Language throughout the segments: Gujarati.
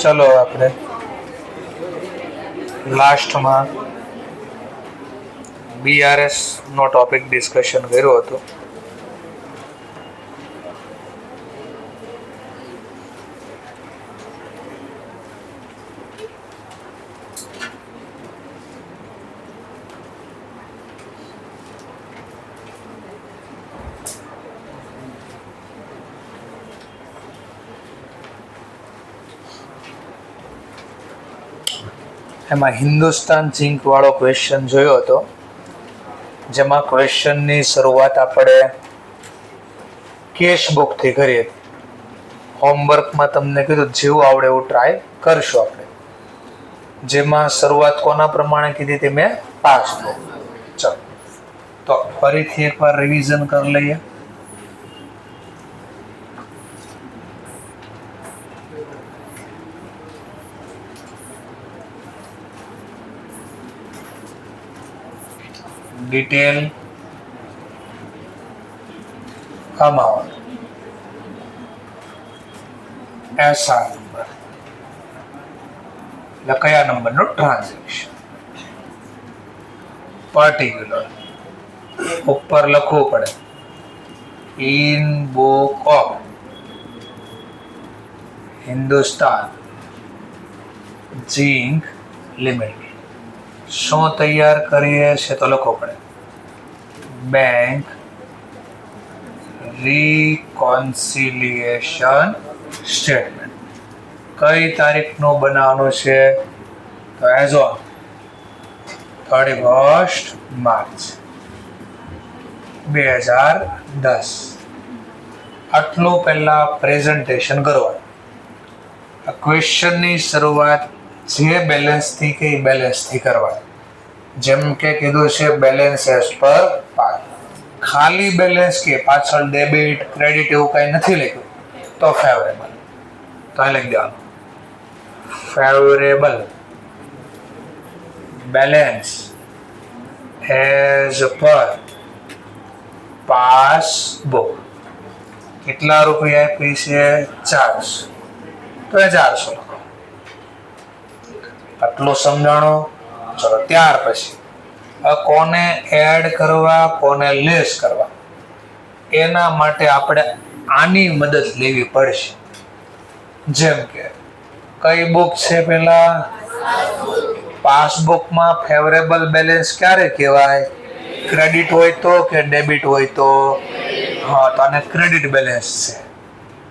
ચલો આપણે લાસ્ટમાં બીઆરએસ નો ટોપિક ડિસ્કશન કર્યું હતું. એમાં હિન્દુસ્તાન ઝિંક વાળો ક્વેશ્ચન જોયો હતો, જેમાં ક્વેશ્ચનની શરૂઆત આપણે કેશ બુકથી કરી હતી. હોમવર્કમાં તમને કીધું જેવું આવડે એવું ટ્રાય કરશું આપણે. જેમાં શરૂઆત કોના પ્રમાણે કીધી હતી મેં? પાસબુક. ચલો તો ફરીથી એકવાર રિવિઝન કરી લઈએ. ડિટેલ અમાઉન્ટ, એસઆર નંબર, એટલે કયા નંબરનું ટ્રાન્ઝેક્શન, પર્ટિક્યુલર ઉપર લખવું પડે in book of Hindustan zinc limited. શું તૈયાર કરીએ છે તો લખવો પડે બેંક રિકોન્સિલિએશન સ્ટેટમેન્ટ. કઈ તારીખનું બનાવવાનું છે? તો એઝ ઓન 31 માર્ચ 2010. આટલું પહેલા પ્રેઝન્ટેશન કરવાનું. આ ક્વેશ્ચનની શરૂઆત જે બેલેન્સથી કે બેલેન્સથી કરવાની. જેમ કે કીધું છે બેલેન્સ એઝ પર પાર્ટ. ખાલી બેલેન્સ કે પાછળ ડેબિટ ક્રેડિટ એવું કંઈ નથી લખ્યું તો ફેવરેબલ. તો આ લખી દેવાનું ફેવરેબલ બેલેન્સ એઝ પર પાસબુક. કેટલા રૂપિયા આપી છે? 400. તો એ 400 લખો. આટલું સમજાણો. ચલો ત્યાર પછી કોને એડ કરવા કોને લેસ કરવા એના માટે આપણે આની મદદ લેવી પડશે. જેમ કે કઈ બુક છે? પેલા પાસબુકમાં ફેવરેબલ બેલેન્સ ક્યારે કહેવાય? ક્રેડિટ હોય તો કે ડેબિટ હોય તો? હા, તો આને ક્રેડિટ બેલેન્સ છે.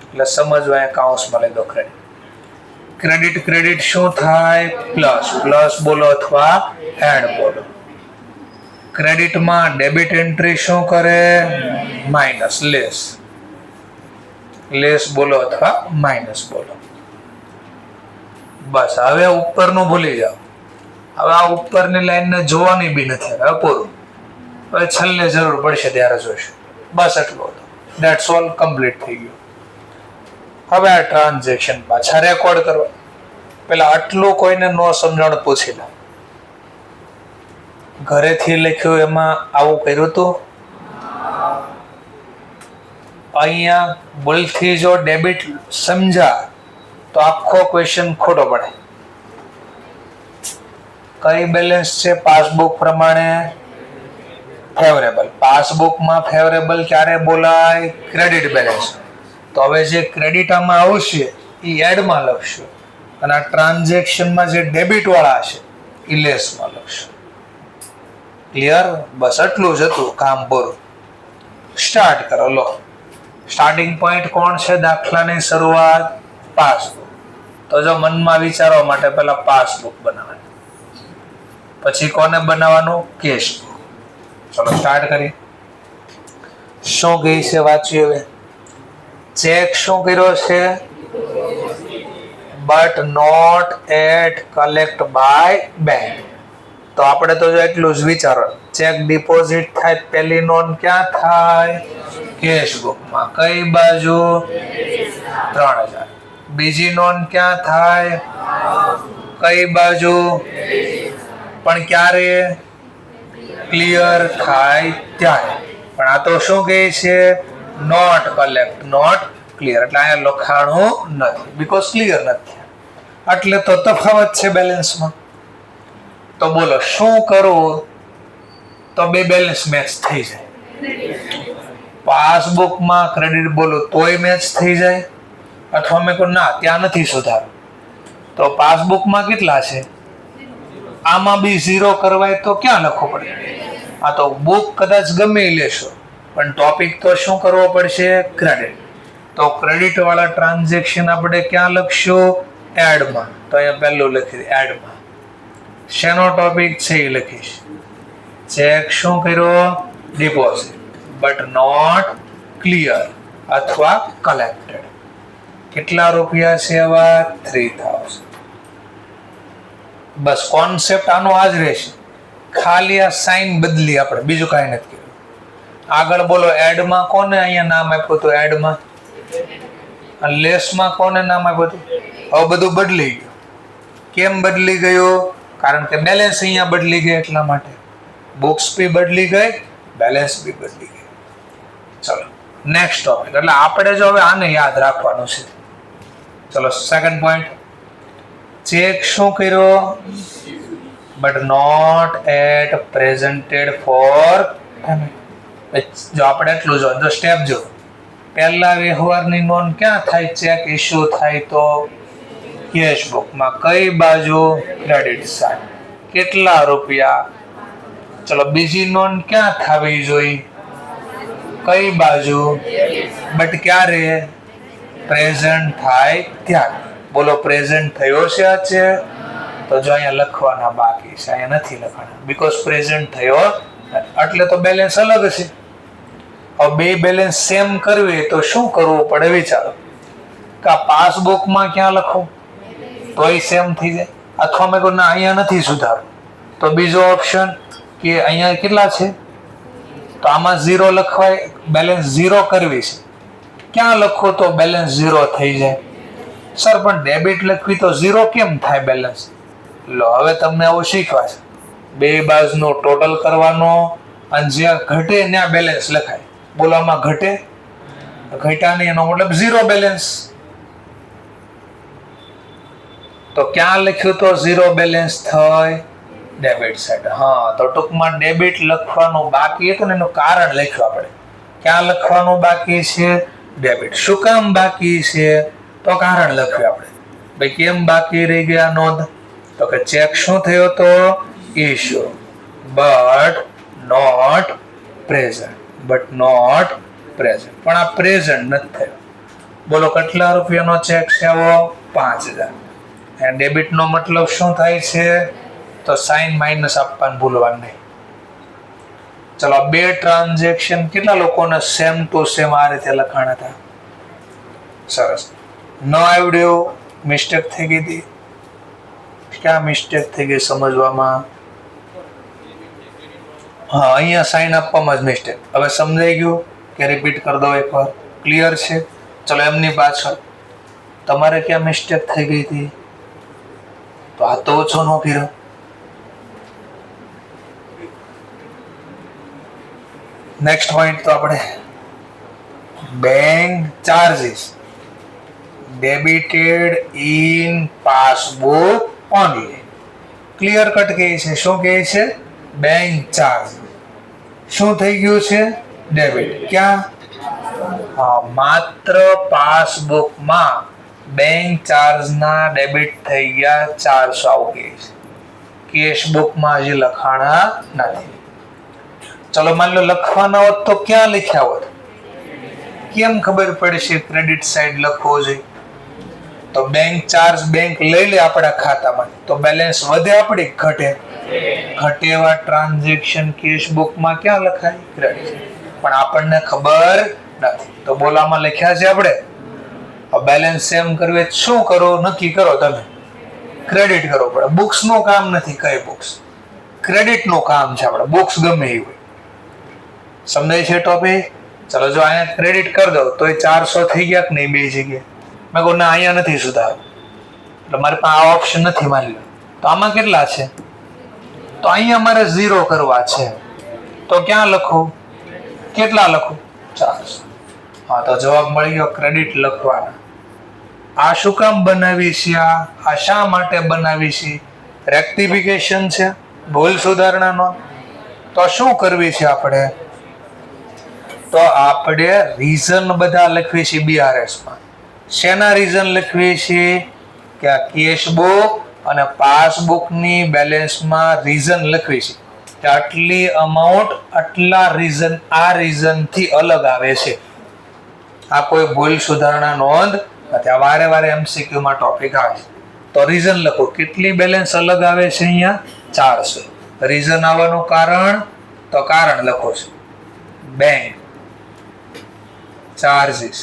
એટલે સમજવા એકાઉન્ટ્સમાં લઈ દો ક્રેડિટ. ક્રેડિટ ક્રેડિટ શું થાય? પ્લસ. પ્લસ બોલો અથવા એડ બોલો. ક્રેડિટમાં ડેબિટ એન્ટ્રી શું કરે? માઇનસ. લેસ. લેસ બોલો અથવા માઇનસ બોલો. બસ હવે ઉપરનું ભૂલી જાઓ. હવે આ ઉપરની લાઈનને જોવાની બી નથી. હવે પૂરું. હવે છેલ્લે જરૂર પડશે ત્યારે જોઈશું. બસ એટલું હતું. That's all. કમ્પ્લીટ થઈ ગયું. હવે આ ટ્રાન્ઝેક્શન પાછા રેકોર્ડ કરવા. પેલા આટલું કોઈને ન સમજણ પૂછી લો. ઘરેથી લખ્યું એમાં આવું કર્યું હતું? અહીંયા ભૂલથી જો ડેબિટ સમજા તો આખો ક્વેશ્ચન ખોટો પડે. કઈ બેલેન્સ છે પાસબુક પ્રમાણે? ફેવરેબલ. પાસબુકમાં ફેવરેબલ ક્યારે બોલાય? Credit balance. તો હવે જે ક્રેડિટ આમાં આવશે એ એડમાં લખશું અને આ ટ્રાન્ઝેક્શનમાં જે ડેબિટ વાળા છે એ લેસમાં લખશું. ક્લિયર? બસ આટલું જ હતું. કામ પૂરું. સ્ટાર્ટ કરો. લો, સ્ટાર્ટિંગ પોઈન્ટ કોણ છે દાખલાની શરૂઆત? પાસબુક. તો જો મનમાં વિચારવા માટે પહેલા પાસબુક બનાવવાની, પછી કોને બનાવવાનું? Cache book. ચલો સ્ટાર્ટ કરીએ. શું ગઈ છે વાંચ્યું? હવે ચેક શું કર્યો છે? But not yet collect by bank. તો આપણે તો જો એટલું જ વિચારો. ચેક ડિપોઝિટ થાય પહેલી નોંધ ક્યાં થાય? કેશ બુકમાં. કઈ બાજુ? 3000. બીજી નોંધ ક્યાં થાય? કઈ બાજુ? પણ ક્યારે? ક્લિયર થાય ત્યારે. પણ આ તો શું કહે છે? Not collect, not clear. એટલે અહીંયા લખાણું નથી, બીકોઝ ક્લિયર નથી. એટલે તો તફાવત છે બેલેન્સમાં. તો બોલો શું કરવું તો બે બેલેન્સ મેચ થઈ જાય? પાસબુકમાં ક્રેડિટ બોલો તોય મેચ થઈ જાય, અથવા મેં કહું ના ત્યાં નથી સુધારો, તો પાસબુકમાં કેટલા છે, આમાં બી 0 કરવાય તો ક્યાં લખવો પડે? આ તો બુક કદાચ ગમે લેશો પણ ટોપિક તો શું કરવો પડશે? ક્રેડિટ. તો ક્રેડિટ વાળા ટ્રાન્ઝેક્શન આપણે ક્યાં લખશું? એડમાં. તો અહીંયા પહેલું લખી દે એડમાં. શેનો ટોપિક છે એ લખીશ. ચેક શું કર્યો? ડિપોઝિટ બટ નોટ ક્લિયર અથવા કલેક્ટેડ. કેટલા રૂપિયા છે આવા? 3000. બસ કોન્સેપ્ટ આનો આ જ રહેશે, ખાલી આ સાઇન બદલી આપણે, બીજું કાંઈ નથી કર્યું. આગળ બોલો એડમાં કોને અહીંયા નામ આપ્યું હતું? એડમાં. લેસમાં કોને નામ આપ્યું હતું? હવે બધું બદલી ગયું. કેમ બદલી ગયું? કારણ કે બેલેન્સ અહીંયા બદલી ગઈ એટલા માટે. બુક્સ બી બદલી ગઈ, બેલેન્સ બી બદલી ગઈ. ચલો નેક્સ્ટ ટોપિક. એટલે આપણે જો હવે આને યાદ રાખવાનું છે. ચલો સેકન્ડ પોઈન્ટ. ચેક શું કર્યો? But not yet presented for payment. જો આપણે એટલું જો સ્ટેપ જો, પહેલા વ્યવહારની નોંધ ક્યાં થાય? ચેક ઇસ્યુ થાય તો કેશ બુકમાં. કઈ બાજુ? Credit side. કેટલા રૂપિયા? ચલો બીજી નોંધ ક્યાં થવી જોઈએ? કઈ બાજુ? બટ ક્યારે? પ્રેઝન્ટ થાય ત્યારે. બોલો પ્રેઝન્ટ થયો છે? તો જો અહીંયા લખવાના બાકી છે, અહીંયા નથી લખવાના, બીકોઝ પ્રેઝન્ટ થયો એટલે તો બેલેન્સ અલગ છે. હવે બે બેલેન્સ સેમ કરવી તો શું કરવું પડે? વિચારો. કે પાસબુકમાં ક્યાં લખો તોય સેમ થઈ જાય, અથવા મેં કહું ના અહીંયા નથી સુધારો, તો બીજો ઓપ્શન કે અહીંયા કેટલા છે તો આમાં 0 લખવાય, બેલેન્સ 0 કરવી છે, ક્યાં લખો તો બેલેન્સ 0 થઈ જાય? સર પણ ડેબિટ લખવી તો 0 કેમ થાય બેલેન્સ? લો હવે તમને આવું શીખવા છે. બે બાજુનો ટોટલ કરવાનો અને જ્યાં ઘટે ત્યાં બેલેન્સ લખાય. બોલો આમાં ઘટે? ઘટ્યા નહીં, એનો મતલબ 0 બેલેન્સ. તો ક્યાં લખ્યું તો 0 બેલેન્સ થાય? Debit side. હા, તો ટૂંકમાં ડેબિટ લખવાનું બાકી હતું ને એનું કારણ લખ્યું આપણે. ક્યાં લખવાનું બાકી છે? ડેબિટ. શું કામ બાકી છે? તો કારણ લખ્યું આપણે. ભાઈ કેમ બાકી રહી ગયા નોંધ? તો કે ચેક શું થયો તો? Issue but not present. But not present. પણ આ પ્રેઝન્ટ નથી થયો. બોલો કેટલા રૂપિયાનો ચેક છે આવો? 5000. અને ડેબિટ નો મતલબ શું થાય છે? તો સાઇન માઇનસ આપવાનું ભૂલવાનું નહીં. ચલો બે ટ્રાન્ઝેક્શન કેટલા લોકોને સેમ ટુ સેમ આ રીતે લખાણ હતા? સરસ. ન આવડ્યું? મિસ્ટેક થઈ ગઈ હતી? ક્યાં મિસ્ટેક થઈ ગઈ સમજવામાં? હા, અહીંયા સાઇન આપવામાં જ મિસ્ટેક. હવે સમજાઈ ગયું કે રિપીટ કરી દો એકવાર? ક્લિયર છે? ચલો એમની પાછળ તમારે ક્યાં મિસ્ટેક થઈ ગઈ હતી? તો આ તો ઓછો ન કર્યો. નેક્સ્ટ પોઈન્ટ તો આપણે bank charges debited in passbook only. Clear cut કહે છે. શું કહે છે? બેંક ચાર્જ શું થઈ ગયું છે? ડેબિટ. ક્યાં? હા, માત્ર પાસબુકમાં બેંક ચાર્જના ડેબિટ થઈ ગયા 400 આવું કહે છે. કેશ બુકમાં હજી લખાણા નથી. ચલો માની લો લખવાના હોત તો ક્યાં લખ્યા હોત? કેમ ખબર પડશે ક્રેડિટ સાઈડ લખવો જોઈએ? તો બેંક ચાર્જ બેંક લઈ લે આપણા ખાતામાં, તો બેલેન્સ વધે આપણી ઘટે? ઘટે એવા ટ્રાન્ઝેક્શન કેશ બુકમાં ક્યાં લખાય? ક્રેડિટ. પણ આપણને ખબર નથી. તો બોલામાં લખ્યા છે આપણે. બેલેન્સ સેમ કરવે શું કરો? નક્કી કરો તમે. ક્રેડિટ કરવો પડે. બુક્સ નું કામ નથી. કઈ બુક્સ? ક્રેડિટ નું કામ છે આપણે. બુક્સ ગમે એ હોય. સમજાય છે ટોપિક? ચલો જો અહીંયા ક્રેડિટ કરી દો તો એ 400 થઈ ગયા કે નહીં? બે જગ્યાએ મેં કહું ના અહીંયા નથી સુધારો, એટલે મારી પાસે આ ઓપ્શન નથી. માની લો તો આમાં કેટલા છે? તો અહીંયા મારે 0 કરવા છે, તો ક્યાં લખું? કેટલા લખું? 400. હા, તો જવાબ મળી ગયો ક્રેડિટ લખવાના. આ શું કામ બનાવી છે? આ શા માટે બનાવી છે? રેક્ટિફિકેશન છે, ભૂલ સુધારણાનો. તો શું કરવી છે આપણે? તો આપણે રીઝન બધા લખવી છે BRS માં. શેના રીઝન લખવી છે? કે આ કેશ બુક અને પાસબુકની બેલેન્સમાં રીઝન લખવી છે કે આટલી અમાઉન્ટ આટલા રીઝન, આ રીઝન થી અલગ આવે છે. આ કોઈ ભૂલ સુધારણા નોંધ નથી. આ વારે વારે MCQ માં ટોપિક આવે. તો રીઝન લખો. કેટલી બેલેન્સ અલગ આવે છે? અહીંયા 400. રીઝન આવવાનું કારણ, તો કારણ લખો છો bank charges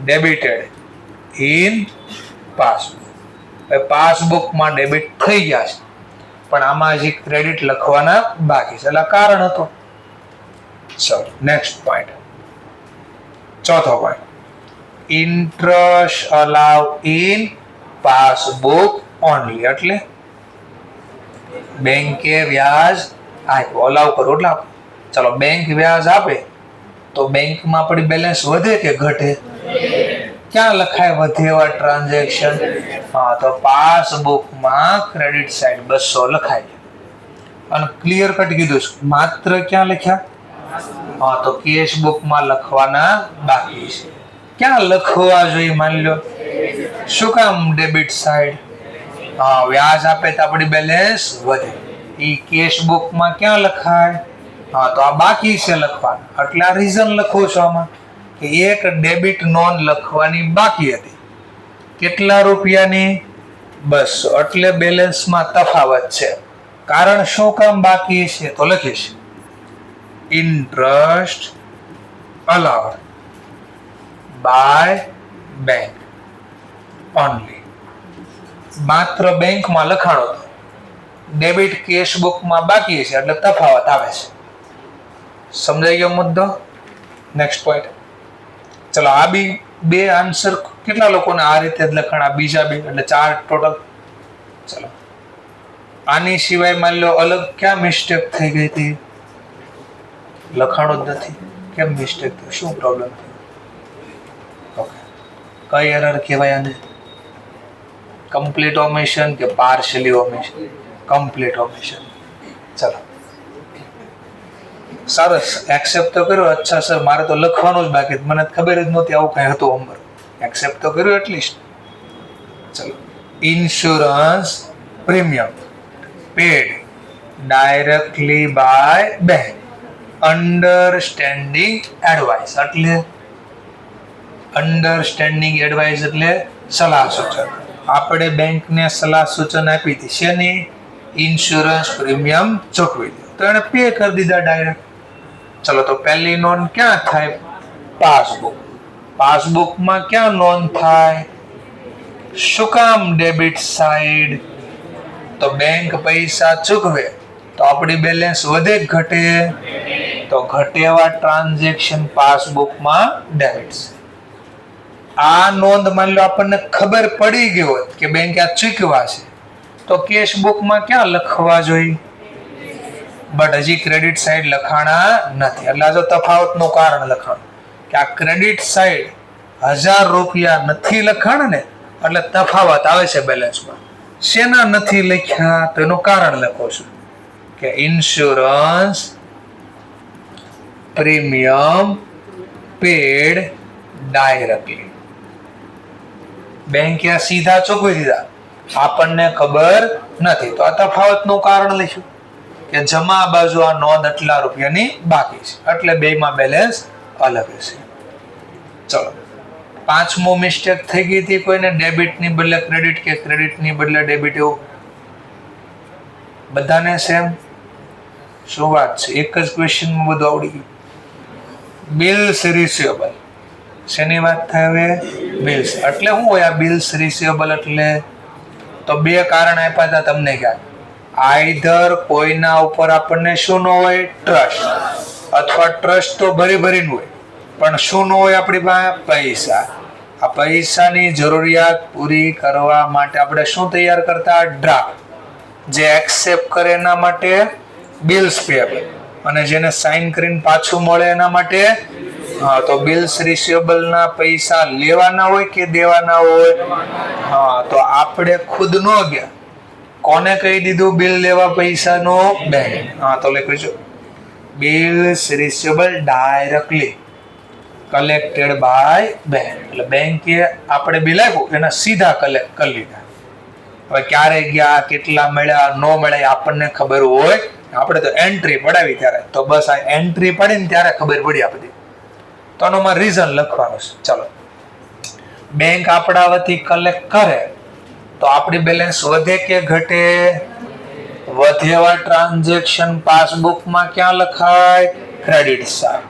debited in passbook. પાસબુકમાં ડેબિટ થઈ ગયા છે પણ આમાં હજી ક્રેડિટ લખવાના બાકી છે, એટલે કારણ હતો. ચલો નેક્સ્ટ પોઈન્ટ, ચોથો point, interest allow in passbook only. એટલે બેંકે વ્યાજ આપ્યો, અલાઉ કરો એટલે આપો. ચલો બેંક વ્યાજ આપે તો બેંકમાં આપણી બેલેન્સ વધે કે ઘટે? ક્યાં લખાય વધે એવા ટ્રાન્ઝેક્શન? હા, તો પાસબુકમાં ક્રેડિટ સાઈડ 200 લખાય. અને ક્લિયર કટ કીધું છે. માત્ર ક્યાં લખ્યા? હા, તો કેશ બુકમાં લખવાના બાકી છે. ક્યાં લખવા જોઈએ? માની લો શું કામ ડેબિટ સાઈડ? હા, વ્યાજ આપે તો આપણી બેલેન્સ વધે. એ કેશ બુકમાં ક્યાં લખાય? હા, તો આ બાકી છે લખવાનું, એટલે આ રીઝન લખો છો આમાં કે એક ડેબિટ નોંધ લખવાની બાકી હતી. કેટલા રૂપિયાની? 200. એટલે બેલેન્સમાં તફાવત છે. કારણ શું કામ બાકી છે? તો લખીશ interest allowed by bank only. માત્ર બેંકમાં લખાણો હતો, ડેબિટ કેશ બુકમાં બાકી છે એટલે તફાવત આવે છે. સમજાઈ ગયો મુદ્દો? Next point. ચલો આ બી બે આન્સર કેટલા લોકોને આ રીતે જ લખાણ, આ બીજા બે, એટલે 4 ટોટલ. ચલો આની સિવાય માની લો અલગ ક્યાં મિસ્ટેક થઈ ગઈ હતી? લખાણો જ નથી. કેમ મિસ્ટેક થઈ? શું પ્રોબ્લેમ થયો? ઓકે, કઈ એરર કહેવાય આને? કમ્પ્લીટ ઓમિશન કે પાર્શિયલી ઓમિશન? કમ્પ્લીટ ઓમિશન. ચલો સરસ, એક્સેપ્ટ તો કર્યો. અચ્છા સર, મારે તો લખવાનું જ બાકી, મને ખબર જ નહોતી આવું કઈ હતું હોમવર્ક. એક્સેપ્ટ તો કર્યું એટલીસ્ટ. ચલો, insurance premium paid directly by bank understanding advice. એટલે અન્ડરસ્ટેન્ડિંગ એડવાઇસ એટલે સલાહ સૂચન. આપણે બેંકને સલાહ સૂચન આપી હતી શેની? ઇન્સ્યોરન્સ પ્રીમિયમ ચૂકવી દો, તો એને પે કરી દીધા ડાયરેક્ટ. ચલો તો પહેલી નોંધ ક્યાં થાય? પાસબુક. પાસબુકમાં ક્યાં નોંધ થાય? શું કામ ડેબિટ સાઈડ? તો બેંક પૈસા ચૂકવે તો આપણી બેલેન્સ વધે કે ઘટે? તો ઘટે એવા ટ્રાન્ઝેક્શન પાસબુકમાં ડેબિટ. આ નોંધ માની લો આપણને ખબર પડી ગઈ હોય કે બેંકે આ ચૂકવા છે તો કેશ બુકમાં ક્યાં લખવા જોઈએ? બટ હજી ક્રેડિટ સાઈડ લખાણા નથી, એટલે આ જો તફાવતનું કારણ લખાણ કે આ ક્રેડિટ સાઈડ 1000 રૂપિયા નથી લખાણ ને, એટલે તફાવત આવે છે બેલેન્સમાં. શેના નથી લખ્યા? તો એનું કારણ લખો છો કે ઇન્સ્યોરન્સ પ્રીમિયમ પેડ ડાયરેક્ટલી. બેંકે સીધા ચૂકવી દીધા, આપણને ખબર નથી, તો આ તફાવતનું કારણ લખ્યું કે જમા બાજુ આ નોંધ આટલા રૂપિયાની બાકી છે, એટલે બેમાં બેલેન્સ અલગ હશે. ચલો, પાંચમો મિસ્ટેક થઈ ગઈ હતી કોઈને? ડેબિટની બદલે ક્રેડિટ કે ક્રેડિટની બદલે ડેબિટ, એવું બધાને સેમ? શું વાત છે, એક જ ક્વેશ્ચનમાં બધું આવડી ગયું. બિલ્સ રિસીવેબલ, શેની વાત થાય હવે? બિલ્સ. એટલે શું હોય આ બિલ્સ રિસીવેબલ? એટલે તો બે કારણ આપ્યા હતા તમને ક્યાં. આઈધર કોઈના ઉપર આપણને શું ન હોય? ટ્રસ્ટ, અથવા ટ્રસ્ટ તો ભરીને હોય પણ શું ન હોય આપણી પાસે? પૈસા. આ પૈસાની જરૂરિયાત પૂરી કરવા માટે આપણે શું તૈયાર કરતા? ડ્રાફ્ટ. જે એક્સેપ્ટ કરે એના માટે બિલ્સ પેયેબલ, અને જેને સાઇન કરીને પાછું મળે એના માટે હા, તો બિલ્સ રિસીવેબલ ના પૈસા લેવાના હોય કે દેવાના હોય? હા, તો આપણે ખુદ નો ગયા. કોને કહી દીધું બિલ લેવા પૈસાનો? બેંક. હા, તો લખ્યું છે bills receivable directly collected by bank. એટલે બેંકે આપણે બિલ આપ્યું એના સીધા કલેક્ટ કરી લીધા. હવે ક્યારે ગયા, કેટલા મળ્યા, ન મળ્યા આપણને ખબર હોય. આપણે તો એન્ટ્રી પડાવી ત્યારે, તો બસ આ એન્ટ્રી પડીને ત્યારે ખબર પડી આ બધી. તો આનું રીઝન લખવાનું છે. ચલો, બેંક આપણા વતી કલેક્ટ કરે તો આપણી બેલેન્સ વધે કે ઘટે? વધેવા ટ્રાન્ઝેક્શન પાસબુકમાં ક્યાં લખાય? Credit side.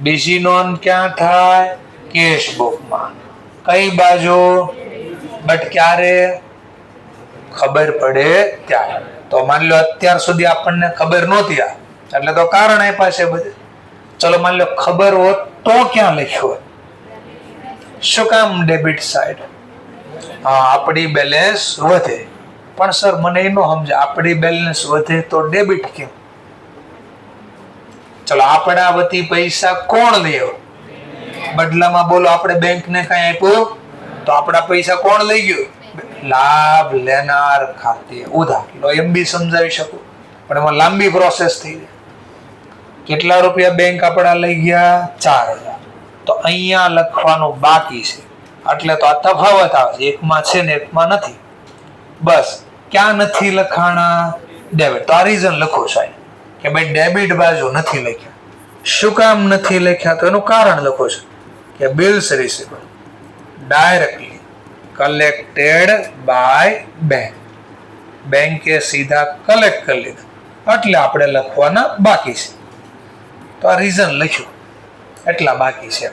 બીજી નોંધ ક્યાં થાય? કેશ બુકમાં. કઈ બાજુ? બટ ક્યારે? ખબર પડે ત્યારે. તો માની લો અત્યાર સુધી આપણને ખબર નહોતી એટલે તો કારણ આપ્યા છે બધે. ચલો માની લો ખબર હોત તો ક્યાં લખ્યું હોત? શું કામ ડેબિટ સાઈડ? હા, આપણી બેલેન્સ વધે. પણ સર મને એ ન સમજે, આપણી બેલેન્સ વધે તો ડેબિટ કેમ? ચલો, આપણા વતી પૈસા કોણ લે? બદલામાં બોલો આપણે બેંકને કઈ આપ્યું તો આપણા પૈસા કોણ લઈ ગયું? લાભ લેનાર ખાતે ઉધાર. લો એમ બી સમજાવી શકું, પણ એમાં લાંબી પ્રોસેસ થઈ જાય. કેટલા રૂપિયા બેંક આપણા લઈ ગયા? 4,000. તો અહીંયા લખવાનું બાકી છે, એટલે તો આ તફાવત આવે છે. એકમાં છે ને એકમાં નથી. બસ ક્યાં નથી લખાણા? ડેબિટ. તો આ રીઝન લખો સાહેબ કે ભાઈ ડેબિટ બાજુ નથી લખ્યા. શું કામ નથી લખ્યા? તો એનું કારણ લખો છો કે bills receivable directly collected by bank. બેંકે સીધા કલેક્ટ કરી લીધા, એટલે આપણે લખવાના બાકી છે. તો આ રીઝન લખ્યું એટલા બાકી છે.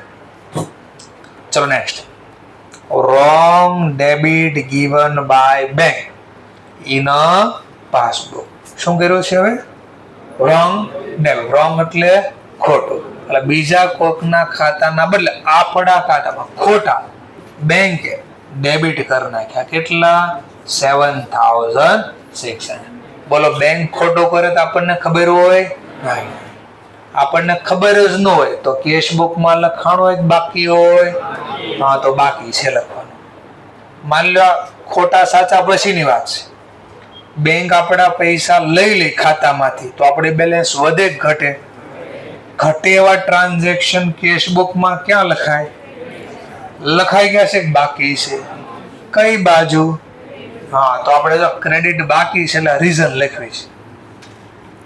ચલો next. Wrong debit given by bank in a passbook. શું કર્યું છે હવે? Wrong debit. રોંગ એટલે ખોટું. એટલે બીજા કોકના ખાતાના બદલે આપણા ખાતામાં ખોટા બેંકે ડેબિટ કરી નાખ્યા. કેટલા? 7,600. બોલો, બેંક ખોટો કરે તો આપણને ખબર હોય? નહીં. આપણને ખબર જ ન હોય તો કેશ બુકમાં લખાણું હોય બાકી હોય? હા, તો બાકી છે લખવાનું. માની લો ખોટા સાચા પછીની વાત છે. બેંક આપણા પૈસા લઈ લે ખાતામાંથી તો આપણી બેલેન્સ વધે કે ઘટે? ઘટે એવા ટ્રાન્ઝેક્શન કેશ બુકમાં ક્યાં લખાય? લખાઈ ગયા છે કે બાકી છે? કઈ બાજુ? હા, તો આપણે જો ક્રેડિટ બાકી છે એટલે રીઝન લખવી છે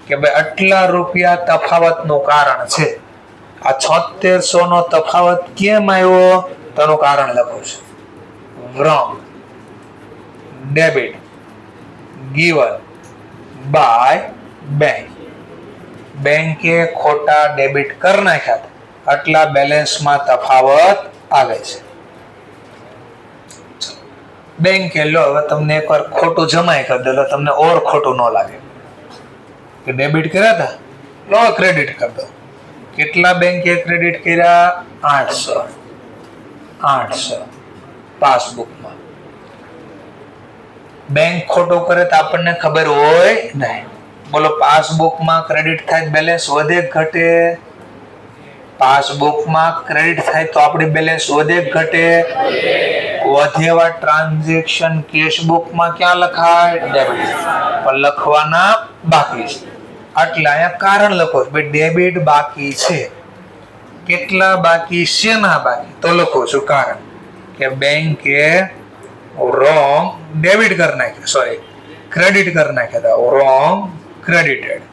કે ભાઈ આટલા રૂપિયા તફાવતનું કારણ છે. આ 7600 નો તફાવત કેમ આવ્યો? તેનું કારણ લખો છે. Wrong debit given by bank. બેંકે ખોટા ડેબિટ કરી નાખ્યા, આટલા બેલેન્સમાં તફાવત આવે છે. બેંકે લો હવે તમને એકવાર ખોટું જમાઈ કરી દે, તમને ઓર ખોટું ન લાગે કે ડેબિટ કર્યા હતા, લો ક્રેડિટ કરી દો. કેટલા બેંકે ક્રેડિટ કર્યા? 800 પાસબુકમાં. બેંક ખોટું કરે તો આપણને ખબર હોય નહીં. બોલો, પાસબુકમાં ક્રેડિટ થાય બેલેન્સ વધે કે ઘટે? પાસબુકમાં ક્રેડિટ થાય તો આપણી બેલેન્સ વધે કે ઘટે? વધેવા ટ્રાન્ઝેક્શન કેશ બુકમાં ક્યાં લખાય? ડેબિટ. પણ લખવાના બાકી છે, એટલે અહીંયા કારણ લખો ભાઈ ડેબિટ બાકી છે. કેટલા બાકી છે? ના બાકી તો લખો છું કારણ કે બેંકે રોંગ ડેબિટ કરી નાખ્યા, સોરી ક્રેડિટ કરી નાખ્યા હતા. રોંગ ક્રેડિટેડ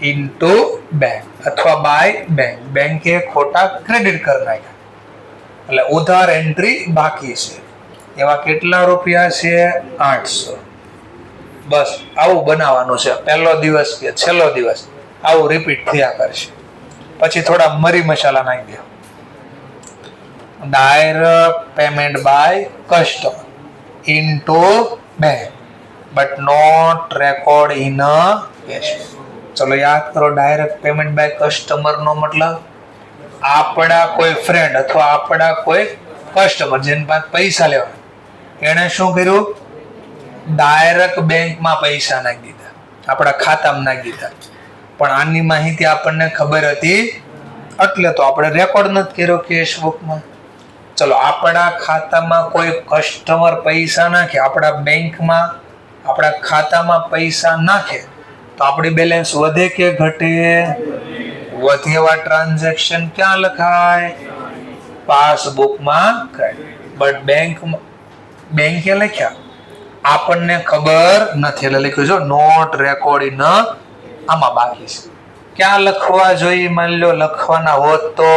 ઇનટુ બેંક અથવા બાય બેંક. બેંકે ખોટા ક્રેડિટ કરી નાખ્યા એટલે ઉધાર એન્ટ્રી બાકી છે. એવા કેટલા રૂપિયા છે? 800. બસ આવું બનાવવાનું છે. પહેલો દિવસ કે છેલ્લો દિવસ આવું રિપીટ થયા કરશે. પછી થોડા મરી મસાલા નાખી દો. Direct payment by customer into bank but not record in a cash. ચલો યાદ કરો, ડાયરેક્ટ પેમેન્ટ બાય કસ્ટમર નો મતલબ આપણા કોઈ ફ્રેન્ડ અથવા આપણા કોઈ કસ્ટમર જેની પાસે પૈસા લેવા, એને શું કર્યું? ડાયરેક્ટ બેંકમાં પૈસા નાખી દીધા, આપણા ખાતામાં નાખી દીધા. પણ આની માહિતી આપણને ખબર હતી એટલે તો આપણે રેકોર્ડ નથી કર્યો કેશ બુકમાં. ચલો, આપણા ખાતામાં કોઈ કસ્ટમર પૈસા નાખે, આપણા બેંકમાં આપણા ખાતામાં પૈસા નાખે તો આપણી બેલેન્સ વધે કે ઘટે? વધે. એવા ટ્રાન્ઝેક્શન ક્યાં લખાય? પાસબુકમાં. બટ બેંકે લખ્યા, આપણને ખબર નથી એટલે લખ્યું જો નોટ રેકોર્ડ ઇન આમાં બાકી છે. ક્યાં લખવા જોઈએ? માની લો લખવાના હોત તો,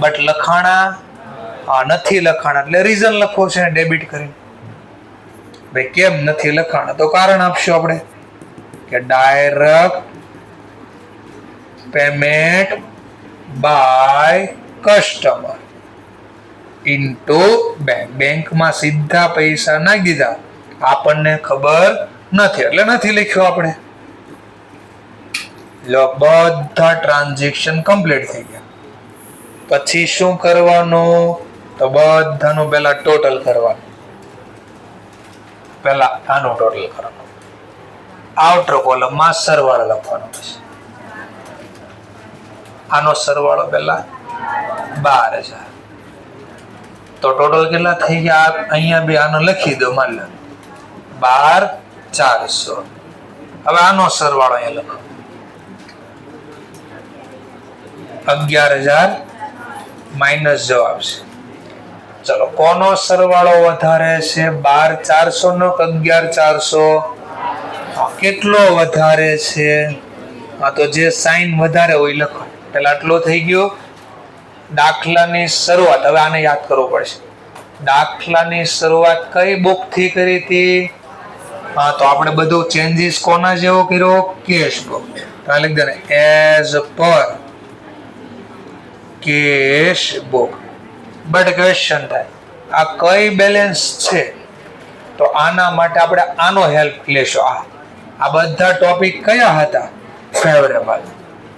બટ લખાણા નથી. લખાણા એટલે રીઝન લખવો છે ડેબિટ કરીને. ભાઈ કેમ નથી લખાણા? તો કારણ આપશું આપણે કે direct payment by customer into bank. બેંકમાં સીધા પૈસા નાખી દીધા, આપણને ખબર નથી એટલે નથી લખ્યું આપણે. લો, બધા ટ્રાન્ઝેક્શન કમ્પ્લીટ થઈ ગયા. પછી શું કરવાનું? તો બધાનું પહેલા ટોટલ કરવાનું. પહેલા આનું ટોટલ કરવાનું, આઉટર કોલમમાં સરવાળો લખવાનો છે. આનો સરવાળો પહેલા 12,000. તો ટોટલ કેટલા થઈ ગયા? અહીંયા બી આનો લખી દો, માની લો 12,400. હવે આનો સરવાળો અહીંયા લખો 11,000 માઇનસ જવાબ છે. ચલો, કોનો સરવાળો વધારે છે? 12,400 નો કે 11,400? કેટલો વધારે છે? તો જે સાઈન વધારે હોય લખો. પેલા આટલો થઈ ગયો. દાખલાની શરૂઆત, હવે આને યાદ કરવું પડશે. દાખલાની શરૂઆત કઈ બુક થી કરી હતી? તો આપણે બધું ચેન્જીસ કોના જેવો કર્યો? Cash book. લખી દે as per cash book. But question થાય, આ કઈ બેલેન્સ છે? તો આના માટે આપણે આનો હેલ્પ લેશો. આ બધા ટોપિક કયા હતા? ફેવરેબલ.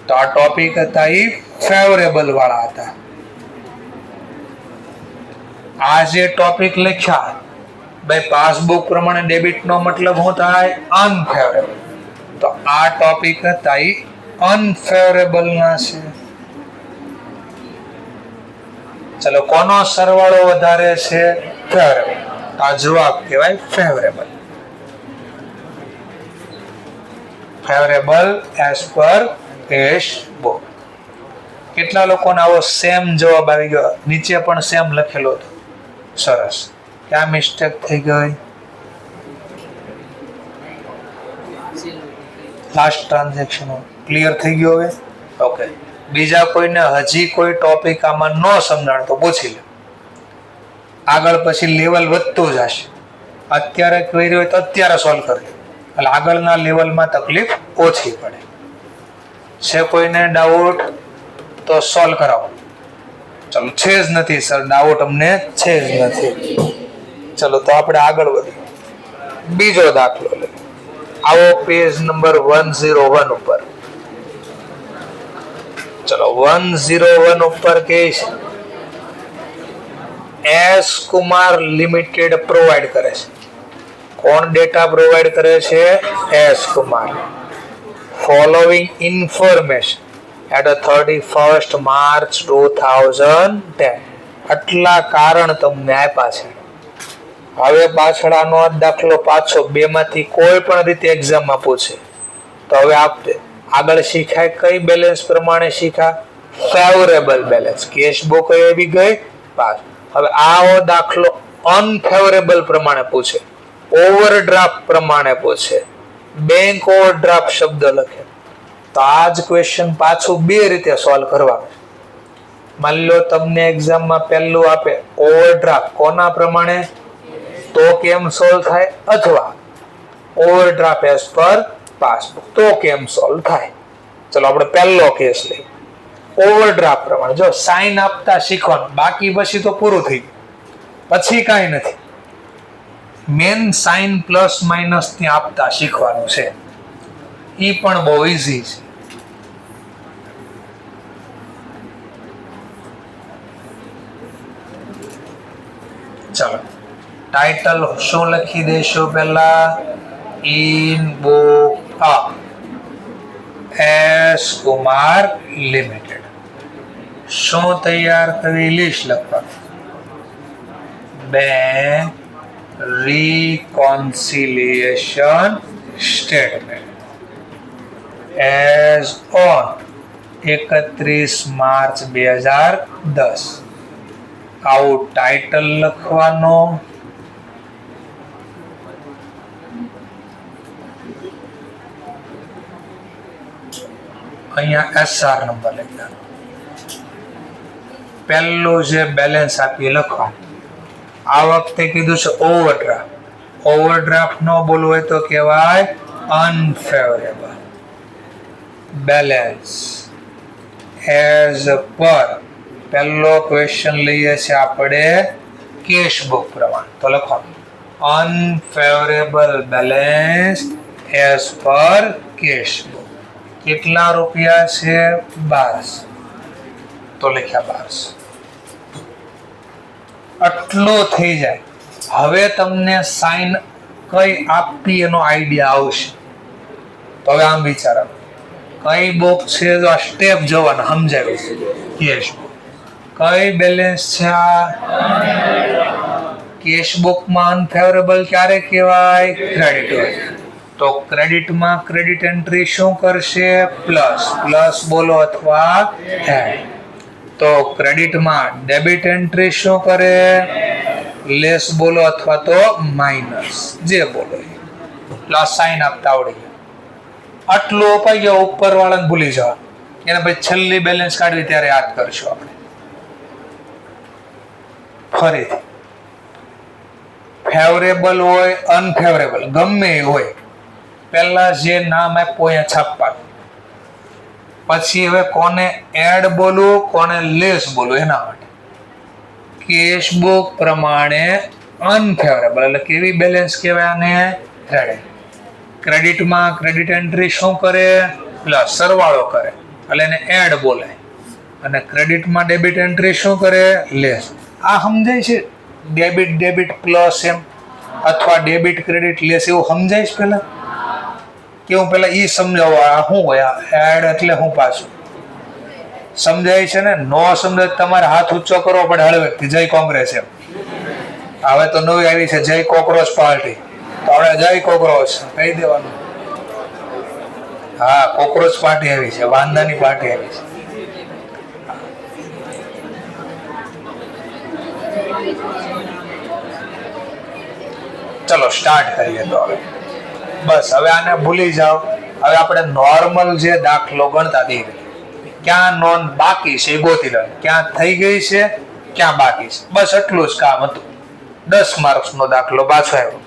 તો આ ટોપિક હતા એ ફેવરેબલ વાળા હતા. આ જે ટોપિક લખ્યા ભાઈ પાસબુક પ્રમાણે ડેબિટ નો મતલબ શું થાય? અનફેવરેબલ. તો આ ટોપિક હતા એ અનફેવરેબલ ના છે. ચલો, કોનો સરવાળો વધારે છે? ફેવરેબલ. આ જવાબ કહેવાય favourable. Favourable as per cash book. કેટલા લોકોને આવો સેમ જવાબ આવી ગયો? નીચે પણ સેમ લખેલો હતો. સરસ. ક્યાં મિસ્ટેક થઈ ગઈ? લાસ્ટ ટ્રાન્ઝેક્શન ક્લિયર થઈ ગયો હવે? ઓકે. બીજા કોઈને હજી કોઈ ટોપિક આમાં ન સમજાણ તો પૂછી લે. આગળ પછી લેવલ વધતું જશે. અત્યારે ક્વેરી હોય તો અત્યારે સોલ્વ કરજો, એટલે આગળના લેવલમાં તકલીફ ઓછી પડે. છે કોઈને ડાઉટ? તો સોલ્વ કરાવો. ચલો, છે જ નથી સર ડાઉટ, અમને છે જ નથી. ચલો, તો આપણે આગળ વધીએ. બીજો દાખલો લે. આવો પેજ નંબર 101 ઉપર. ચલો, 101 ઉપર કે છે એસ કુમાર લિમિટેડ પ્રોવાઈડ કરે છે. કોણ ડેટા પ્રોવાઈડ કરે છે? S Kumar. Following information at 31st March 2010. આટલા કારણ તમને આપ્યા છે. હવે પાછળ આનો દાખલો પાછો 2 માંથી કોઈ પણ રીતે એક્ઝામમાં પૂછે તો હવે આપતે આગળ શીખાય કઈ બેલેન્સ પ્રમાણે શીખા? Favourable balance. કેશ બુક એવી ગઈ પાસ. હવે આવો દાખલો અનફેવરેબલ પ્રમાણે પૂછે, ઓવરડ્રાફ્ટ પ્રમાણે પૂછે, બેંક ઓવરડ્રાફ્ટ શબ્દ લખે તો આ જ ક્વેશ્ચન પાછું 2 રીતે સોલ્વ કરવાનું. માની લો તમને એક્ઝામમાં પહેલું આપે ઓવરડ્રાફ્ટ કોના પ્રમાણે, તો કેમ સોલ્વ થાય? અથવા ઓવરડ્રાફ્ટ એઝ પર પાસબુક તો કેમ સોલ્વ થાય? ચલો, આપણે પહેલો કેસ લઈએ. ઓવરડ્રાફ્ટ પ્રમાણે જો સાઈન આપતા શીખવાનું, બાકી પછી તો પૂરું થઈ ગયું, પછી કાંઈ નથી. મેન સાઈન પ્લસ માઇનસ થી આપતા શીખવાનું છે. ઈ પણ બહુ ઈઝી છે. ચાલો, ટાઇટલ શું લખી દેશો? પહેલા in book S Kumar limited. શું તૈયાર કરી લિસ્ટ લખવાનું bank reconciliation statement as on 31 March 2010 આવું ટાઇટલ લખવાનું અહીંયા SR નંબર લખવાનો પહેલું જે બેલેન્સ આપી લખવાનું આ વખતે કીધું છે ઓવરડ્રાફ્ટ નો બોલવું હોય તો કહેવાય અનફેવરેબલ બેલેન્સ એઝ પર પહેલો ક્વેશ્ચન લઈએ છે આપણે કેશ બુક પ્રમાણે તો લખવાનું unfavourable balance as per cash book કેટલા રૂપિયા છે 1200 તો લખ્યા 1200 આટલું થઈ જાય હવે તમને સાઇન કઈ આપવી એનો આઈડિયા આવશે તો હવે આમ વિચારો કઈ બુક છે તો આ સ્ટેપ જવાનું સમજાવીશ કેશ બુક કઈ બેલેન્સ છે આ કેશ બુકમાં અનફેવરેબલ ક્યારે કહેવાય ક્રેડિટ હોય તો ક્રેડિટમાં ક્રેડિટ એન્ટ્રી શું કરશે પ્લસ બોલો અથવા એડ તો ક્રેડિટમાં ડેબિટ એન્ટ્રી શું કરે લેસ બોલો અથવા તો માઇનસ જે બોલો પ્લસ સાઇન આપતા આવડી આટલું અપાઈ ગયો ઉપર વાળાને ભૂલી જવા એને પછી છેલ્લી બેલેન્સ કાઢવી ત્યારે યાદ કરશું આપણે ફરીથી ફેવરેબલ હોય અનફેવરેબલ ગમે એ હોય પહેલા જે નામ આપ્યું અહીંયા છાપવાનું પછી હવે કોને એડ બોલવું કોને લેસ બોલવું એના માટે કેશ બુક પ્રમાણે અનફેવરેબલ એટલે કેવી બેલેન્સ કહેવાય આને ક્રેડિટ ક્રેડિટમાં ક્રેડિટ એન્ટ્રી શું કરે પ્લસ સરવાળો કરે એટલે એને એડ બોલાય અને ક્રેડિટમાં ડેબિટ એન્ટ્રી શું કરે લેસ આ સમજાય છે ડેબિટ પ્લસ એમ અથવા ડેબિટ ક્રેડિટ લેસ એવું સમજાય છે પહેલા કે હું પેલા ઈ સમજાવો આ શું હોય એડ એટલે હું પાછું સમજાય છે ને નો સમજાય તમારે હાથ ઊંચો કરવો પડે હળવેકથી જય કોંગ્રેસ એમ હવે તો નવી આવી છે જય કોકરોચ પાર્ટી તો હવે જય કોકરોચ કહી દેવાનું હા કોકરોચ પાર્ટી આવી છે વાંદાની પાર્ટી આવી છે ચલો સ્ટાર્ટ કરીએ તો હવે બસ હવે આને ભૂલી જાઓ હવે આપણે નોર્મલ જે દાખલો ગણતા દઈએ ક્યાં નોંધ બાકી છે એ ગોતી લો ક્યાં થઈ ગઈ છે ક્યાં બાકી છે બસ એટલું જ કામ હતું 10 માર્ક્સનો દાખલો પાછો આવ્યો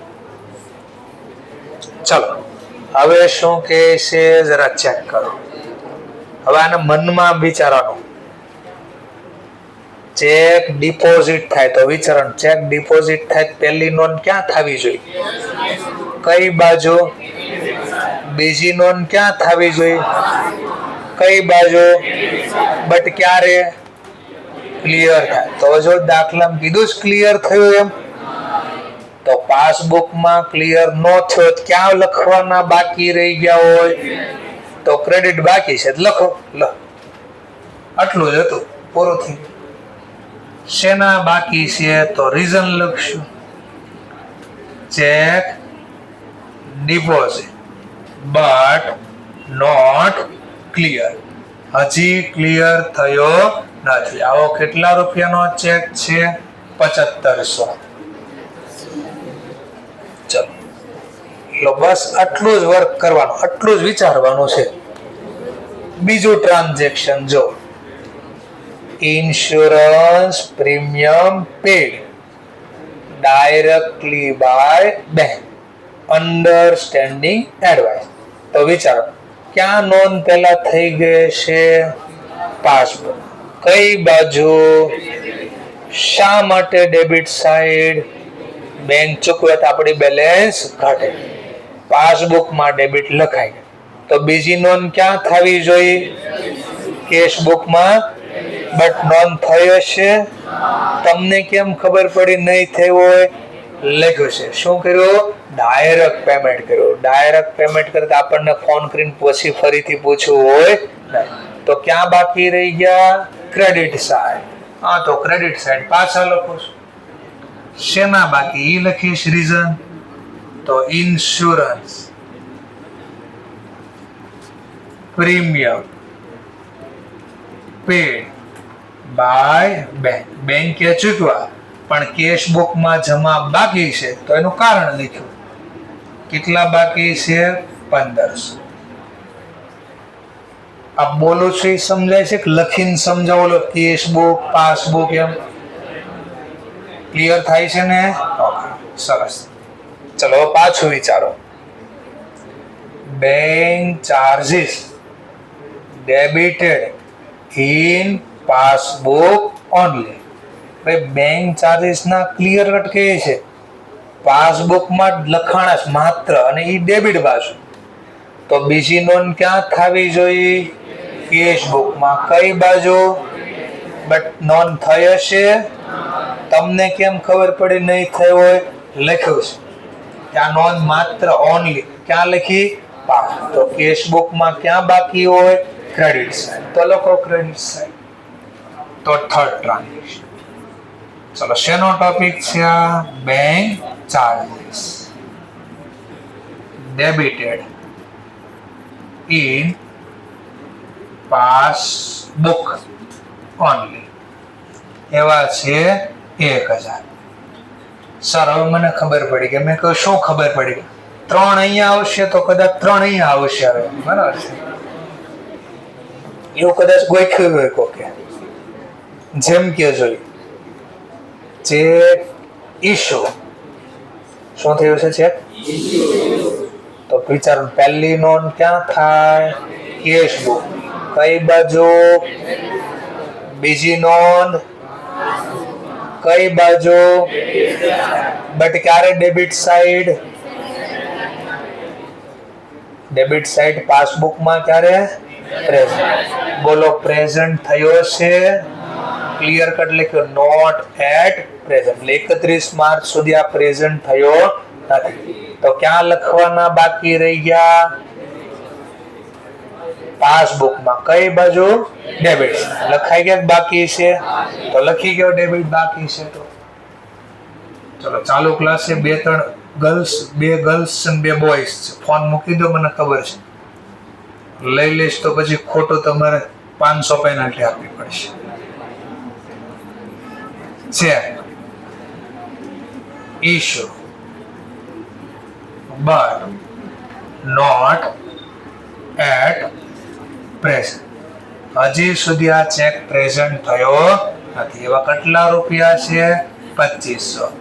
ચલો હવે શું કે છે જરા ચેક કરો હવે આને મનમાં વિચારવાનું ચેક ડિપોઝિટ થાય તો વિચારવાનું ચેક ડિપોઝિટ થાય પહેલી નોંધ ક્યાં થવી જોઈએ કઈ બાજુ બીજી નોંધ ક્યાં થવી જોઈએ કઈ બાજુ બટ ક્યારે ક્લિયર થાય તો જો દાખલામાં કીધું જ ક્લિયર થયું એમ તો પાસબુકમાં ક્લિયર નો થયો ક્યાં લખવાના બાકી રહી ગયા હોય તો ક્રેડિટ બાકી છે લખો આટલું જ હતું પૂરું થયું શેના બાકી છે તો રીઝન લખશું cheque deposit but not clear હજી ક્લિયર થયો નથી આવો કેટલા રૂપિયાનો ચેક છે 7500 ચલો બસ આટલું જ વર્ક કરવાનું આટલું જ વિચારવાનું છે બીજું ટ્રાન્ઝેક્શન જો insurance premium paid directly by bank understanding advice તો વિચારો ક્યાં નોંધ પહેલા થઈ ગઈ છે પાસબુક કઈ બાજુ શા માટે ડેબિટ સાઈડ બેંક ચૂકવે તો આપણી બેલેન્સ ઘટે પાસબુકમાં ડેબિટ લખાય તો બીજી નોંધ ક્યાં થવી જોઈએ કેશ બુકમાં બટ નોંધ થઈ હશે તમને કેમ ખબર પડી નહીં થઈ હોય લખ્યું છે શું કર્યું ડાયરેક્ટ પેમેન્ટ કર્યું ડાયરેક્ટ પેમેન્ટ કરતા આપણને ફોન કરીને પછી ફરીથી પૂછવું હોય નહીં તો ક્યાં બાકી રહી ગયા ક્રેડિટ સાઈડ. હા, તો ક્રેડિટ સાઈડ પાછા લખો છો. શેના બાકી ઈ લખીશ રીઝન. તો insurance premium paid by bank. બેંકે ચૂકવા પણ કેશ બુકમાં જમા બાકી છે તો એનું કારણ લખ્યું. કેટલા બાકી છે? 1500. આ બોલું છું એ સમજાય છે કે લખીને સમજાવો? કેશ બુક, પાસબુક એમ ક્લિયર થાય છે ને? સરસ. ચલો પાછું વિચારો. Bank charges debited in passbook only. ભાઈ બેંક ચાર્જીસ ના ક્લિયર કટ કહે છે પાસબુકમાં લખાણા માત્ર, અને એ ડેબિટ બાજુ. તો બીજી નોંધ ક્યાં થવી જોઈએ? કેશ બુકમાં. કઈ બાજુ? બટ નોંધ થઈ હશે. તમને કેમ ખબર પડી નહીં થઈ હોય? લખ્યું છે ત્યાં નોંધ માત્ર ઓનલી. ક્યાં લખી? તો કેશ બુકમાં ક્યાં બાકી હોય? Credit side. તો લખો ક્રેડિટ સાઈડ. તો થર્ડ ટ્રાન્ઝેક્શન. ચલો શેનો ટોપિક છે આ? Bank charges debited in passbook only. એવા છે 1000. સર હવે મને ખબર પડી કે મેં કહ્યું શું ખબર પડી? 3 અહીંયા આવશે તો કદાચ 3 અહીંયા આવશે. હવે બરાબર છે એવું કદાચ ગોખ્યું હોય કોકે. જેમ કે જોઈ ચેક ઇશ્યુ. શું થયું છે? ચેક. તો વિચારો પહેલી નોંધ ક્યાં થાય? Cash book. કઈ બાજુ? બીજી નોંધ કઈ બાજુ? બટ ક્યારે ડેબિટ સાઈડ? ડેબિટ સાઈડ પાસબુકમાં ક્યારે? પ્રેઝન્ટ. બોલો પ્રેઝન્ટ થયો છે? ક્લિયર કટ લખ્યો નોટ એટ પ્રેઝન્ટ. 31 માર્ચ સુધી આ પ્રેઝન્ટ થયો નથી. તો ક્યાં લખવાના બાકી રહી ગયા? પાસબુકમાં. કઈ બાજુ? ડેબિટ. લખાઈ ગયા બાકી છે? તો લખી ગયો ડેબિટ બાકી છે. તો ચલો ચાલુ ક્લાસ છે. 2 ગર્લ્સ અને 2 બોયઝ છે. ફોન મૂકી દો, મને ખબર છે લઈ લઈશ તો પછી ખોટું તમારે 500 પેનલ્ટી આપવી પડશે. Check issue but not at present. હજી સુધી આ ચેક પ્રેઝન્ટ થયો નથી. એવા કેટલા રૂપિયા છે? 2500.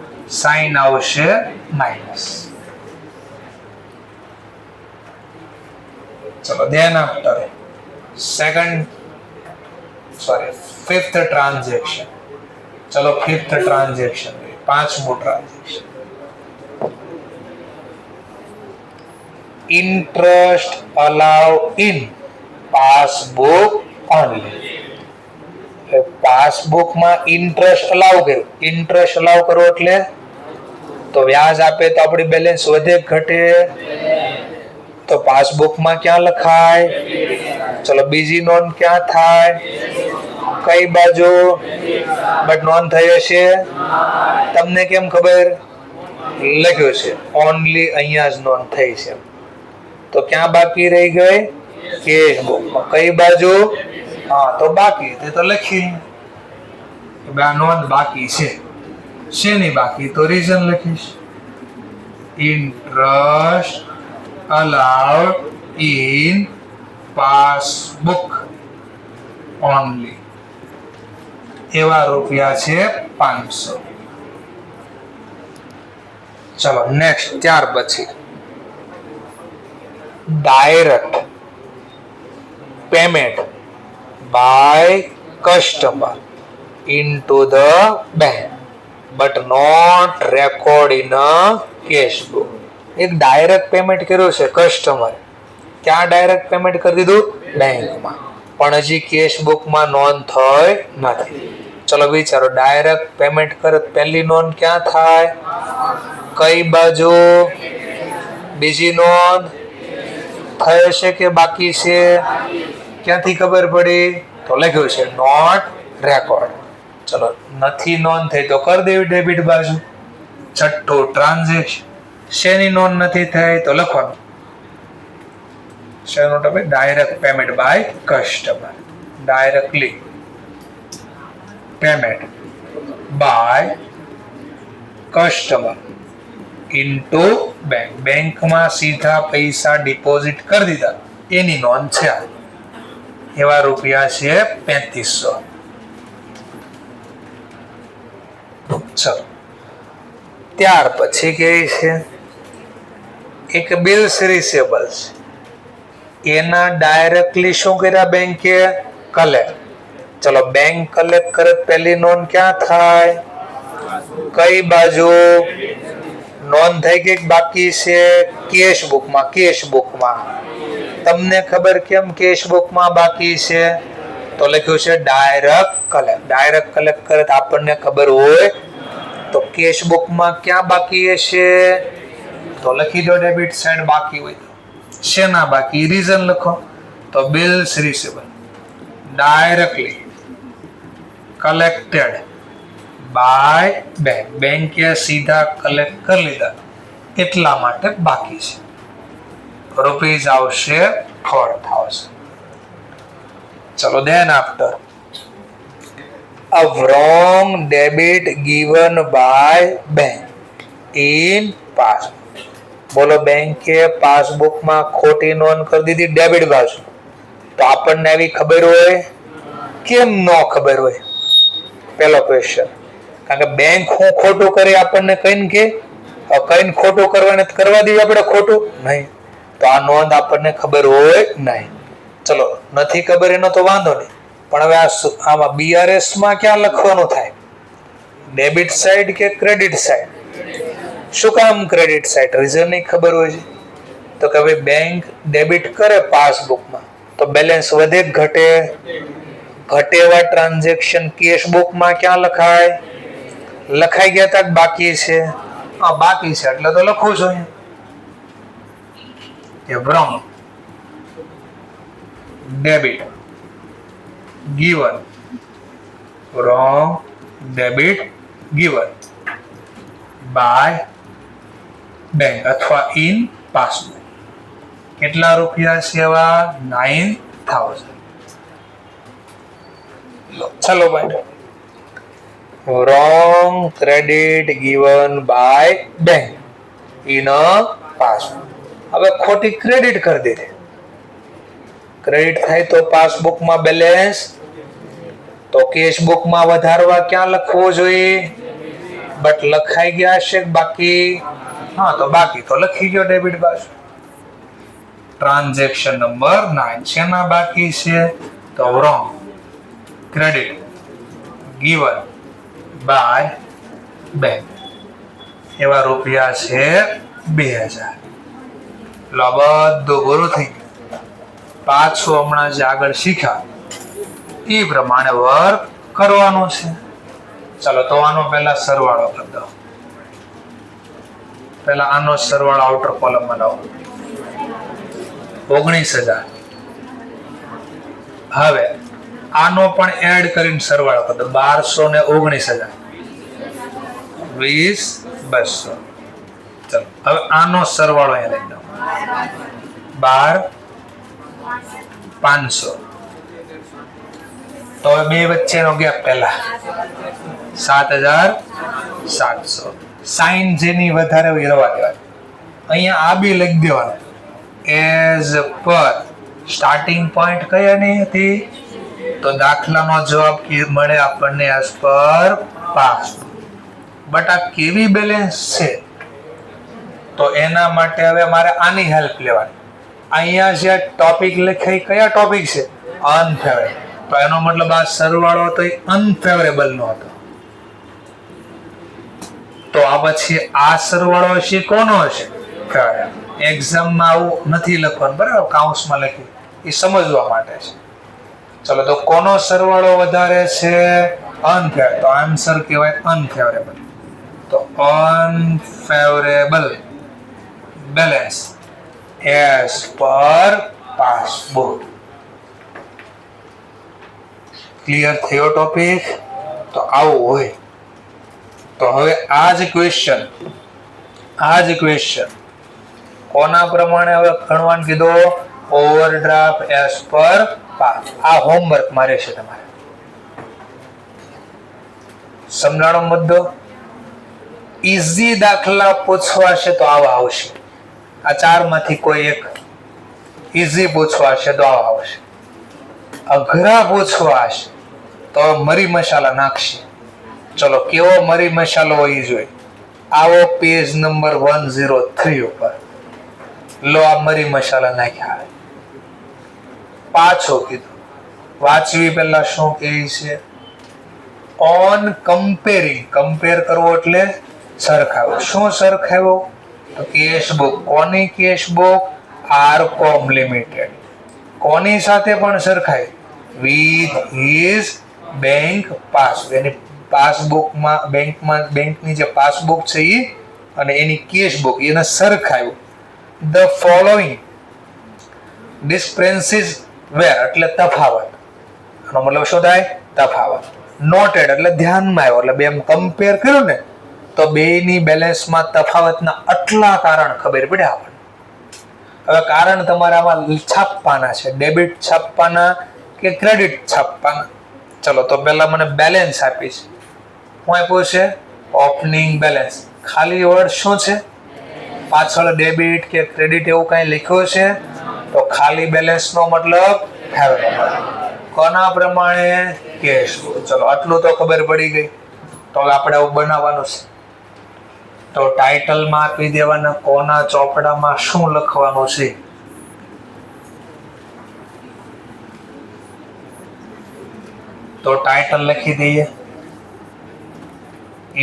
સાઇન આવશે માઇનસ. ચલો ધ્યાન આપતા રહે. Fifth transaction. ચલો ફિફ્થ ટ્રાન્ઝેક્શન, 5મું transaction. Interest allow in passbook only. પાસબુકમાં ઇન્ટરેસ્ટ અલાઉ કર્યું. ઇન્ટરેસ્ટ અલાઉ કરો એટલે તો વ્યાજ આપે તો આપણી બેલેન્સ વધે ઘટે? તો પાસબુકમાં ક્યાં લખાય? ચલો બીજી નોંધ ક્યાં થાય? કઈ બાજુ? બટ નોંધ થઈ હશે. તમને કેમ ખબર? લખ્યું છે ઓનલી. અહીંયા જ નોંધ થઈ છે. તો ક્યાં બાકી રહી ગઈ? કેશ બુકમાં. કઈ બાજુ? હા, તો બાકી તે તો લખી કે આ નોંધ બાકી છે. શેની બાકી? તો રીઝન લખીશ. Interest allowed in passbook only. એવા રૂપિયા છે 500. ચલો નેક્સ્ટ. ત્યાર પછી direct payment by customer into the bank but not record in a cash book. એક ડાયરેક્ટ પેમેન્ટ કર્યું છે કસ્ટમર. ક્યાં ડાયરેક્ટ પેમેન્ટ કરી દીધું? બેંકમાં. પણ હજી કેશ બુકમાં નોંધ થઈ નથી. ચલો વિચારો ડાયરેક્ટ પેમેન્ટ કરે પહેલી નોંધ ક્યાં થાય? કઈ બાજુ? બીજી નોંધ થઈ હશે કે બાકી છે? ક્યાંથી ખબર પડી? તો લખ્યું છે નોટ રેકોર્ડ. ચલો નથી નોંધ થઈ તો કરી દેવી ડેબિટ બાજુ. છઠ્ઠું ટ્રાન્ઝેક્શન. શેની નોંધ નથી થઈ તો લખવાનું શેનો topic direct payment by customer. Directly payment by customer into bank. બેંકમાં સીધા પૈસા ડિપોઝિટ કરી દીધા એની નોંધ છે. એવા રૂપિયા છે 3500. ચલો ત્યાર પછી કે છે એક બિલ્સ રિસીવેબલ છે એના ડાયરેક્ટલી શું કર્યા બેંકે કલેક્ટ. ચલો બેંક કલેક્ટ કરે પહેલી નોંધ ક્યાં થાય? કઈ બાજુ નોંધ થઈ ગઈ બાકી છે? કેશ બુકમાં. કેશ બુકમાં તમને ખબર કેમ કેશ બુકમાં બાકી છે? તો લખ્યું છે ડાયરેક્ટ કલેક્ટ. ડાયરેક્ટ કલેક્ટ કરે તો આપણને ખબર હોય તો કેશ બુકમાં ક્યાં બાકી હશે? તો લખી દો ડેબિટ સાઈડ બાકી હોય તો. શેના બાકી? રીઝન લખો તો bills receivable directly collected by bank. બેંકે સીધા કલેક્ટ કરી લીધા એટલા માટે બાકી છે. રૂપીઝ આવશે 4000. ચલો then after a wrong debit given by bank in passbook. બોલો બેંકે પાસબુકમાં ખોટી નોંધ કરી દીધી ડેબિટ બાજુ. તો આપણને આવી ખબર હોય? કેમ ન ખબર હોય? પહેલો ક્વેશ્ચન. કારણ કે બેંક હું ખોટું કરે આપણને કઈને કે કઈને ખોટું કરવાને કરવા દઈએ આપણે ખોટું નહીં. તો આ નોંધ આપણને ખબર હોય નહીં. ચલો નથી ખબર એનો તો વાંધો નહીં, પણ હવે આમાં બીઆરએસ માં ક્યાં લખવાનું થાય? ડેબિટ સાઈડ કે ક્રેડિટ સાઈડ? શું કામ ક્રેડિટ સાઈડ? રીઝન નહીં ખબર હોય છે તો કે ભાઈ બેંક ડેબિટ કરે પાસબુકમાં તો બેલેન્સ વધે ઘટે? ઘટે એવા ટ્રાન્ઝેક્શન કેશ બુકમાં ક્યાં લખાય? લખાઈ ગયા તા બાકી છે? હા બાકી છે એટલે તો લખવું જોઈએ. wrong debit given. wrong debit given by bank અથવા in passbook. કેટલા રૂપિયા છે એવા? 9000. ચલો ભાઈ wrong credit given by bank in a passbook. હવે ખોટી ક્રેડિટ કરી દીધી. ક્રેડિટ થાય તો પાસબુકમાં બેલેન્સ તો કેશ બુકમાં વધારવા ક્યાં લખવો જોઈએ? બટ લખાઈ ગયા છે બાકી? હા તો બાકી તો લખી ગયો ડેબિટ બાજુ. ટ્રાન્ઝેક્શન નંબર 9 શેના બાકી છે? તો wrong credit given by bank. એવા રૂપિયા છે 2000. લો બધું પૂરું થઈ ગયું. પાછું હમણાં જે આગળ શીખ્યા એ પ્રમાણે વર્ક કરવાનું છે. ચાલો તો આનો પહેલા સરવાળો કરી દો. પહેલા આનો સરવાળો આઉટર કોલમ બનાવો 19000. હવે આનો પણ એડ કરીને સરવાળો કરી દો 1200 ને 19000 20200. ચલો હવે આનો સરવાળો અહીંયા લઈ દો 12500. તો હવે બે વચ્ચેનો ગેપ પહેલા 7700. સાઈન જેની વધારે હોય રવા દેવાની. અહીંયા આ બી લખી દેવાનું એઝ પર સ્ટાર્ટિંગ પોઈન્ટ કયાની હતી? તો દાખલાનો જવાબ મળે આપણને એઝ પર પાસબુક. બટ આ કેવી બેલેન્સ છે તો એના માટે હવે મારે આની હેલ્પ લેવાની. અહીંયા જે ટોપિક લખાય કયા ટોપિક છે? અનફેવરેબલ. તો એનો મતલબ આ સરવાળો તો અનફેવરેબલ નો હતો. તો આ પછી આ સરવાળો હશે કોનો હશે? એક્ઝામમાં આવું નથી લખવાનું બરાબર, કાઉન્સમાં લખ્યું એ સમજવા માટે છે. ચલો તો કોનો સરવાળો વધારે છે? અનફેવરેબલ. તો આન્સર કહેવાય અનફેવરેબલ. તો અનફેવરેબલ બેલેન્સ એઝ પર પાસબુક. ક્લિયર થયો ટોપિક? તો આવું હોય. તો હવે આ જ ક્વેશ્ચન કોના પ્રમાણે હવે ગણવાનું કીધો? Overdraft as per pass. આ હોમવર્ક મારે છે તમારે. સમજાણો મુદ્દો? ઈઝી દાખલા પૂછવાશે તો આવા આવશે. આ ચારમાંથી કોઈ એક ઈઝી પૂછવાશે તો આવા આવશે. અઘરા પૂછવાશે તો મરી મસાલા નાખશે. ચલો, કેવો મરી મસાલો હોય જોઈએ? આવો પેજ નંબર 103 ઉપર લો, આ મરી મસાલા નાખ્યા. પાછો કીધું વાંચવી પહેલા શું કહે છે? On comparing. કમ્પેર કરવો એટલે સરખાવો. શું સરખાવો? તો કેશ બુક. કોની કેશ બુક? RCom Limited. કોની સાથે પણ સરખાય? With his bank passbook. એની પાસબુકમાં બેંકની જે પાસબુક છે એ અને એની કેશ બુક એને સરખાવ્યું. ધ ફોલોઈંગ ડિસ્ક્રિપન્સીસ વેર એટલે તફાવત. આનો મતલબ શું થાય? તફાવત. નોટેડ એટલે ધ્યાનમાં આવ્યો. એટલે બે કમ્પેર કર્યું ને તો બેની બેલેન્સમાં તફાવતના આટલા કારણ ખબર પડ્યા આપણને. હવે કારણ તમારે આમાં છાપવાના છે. ડેબિટ છાપવાના કે ક્રેડિટ છાપવાના? ચલો, તો પહેલા મને બેલેન્સ આપીશ. હું આપ્યું છે ઓપનિંગ બેલેન્સ. ખાલી વર્ડ શું છે? પાછળ ડેબિટ કે ક્રેડિટ એવું કઈ લખ્યું છે? તો ખાલી બેલેન્સ નો મતલબ ફેવરેબલ. કોના પ્રમાણે? કેશ. ચલો, આટલું તો ખબર પડી ગઈ. તો હવે આપણે આવું બનાવવાનું છે. તો ટાઇટલમાં આપી દેવાના કોના ચોપડામાં શું લખવાનું છે. તો ટાઇટલ લખી દઈએ,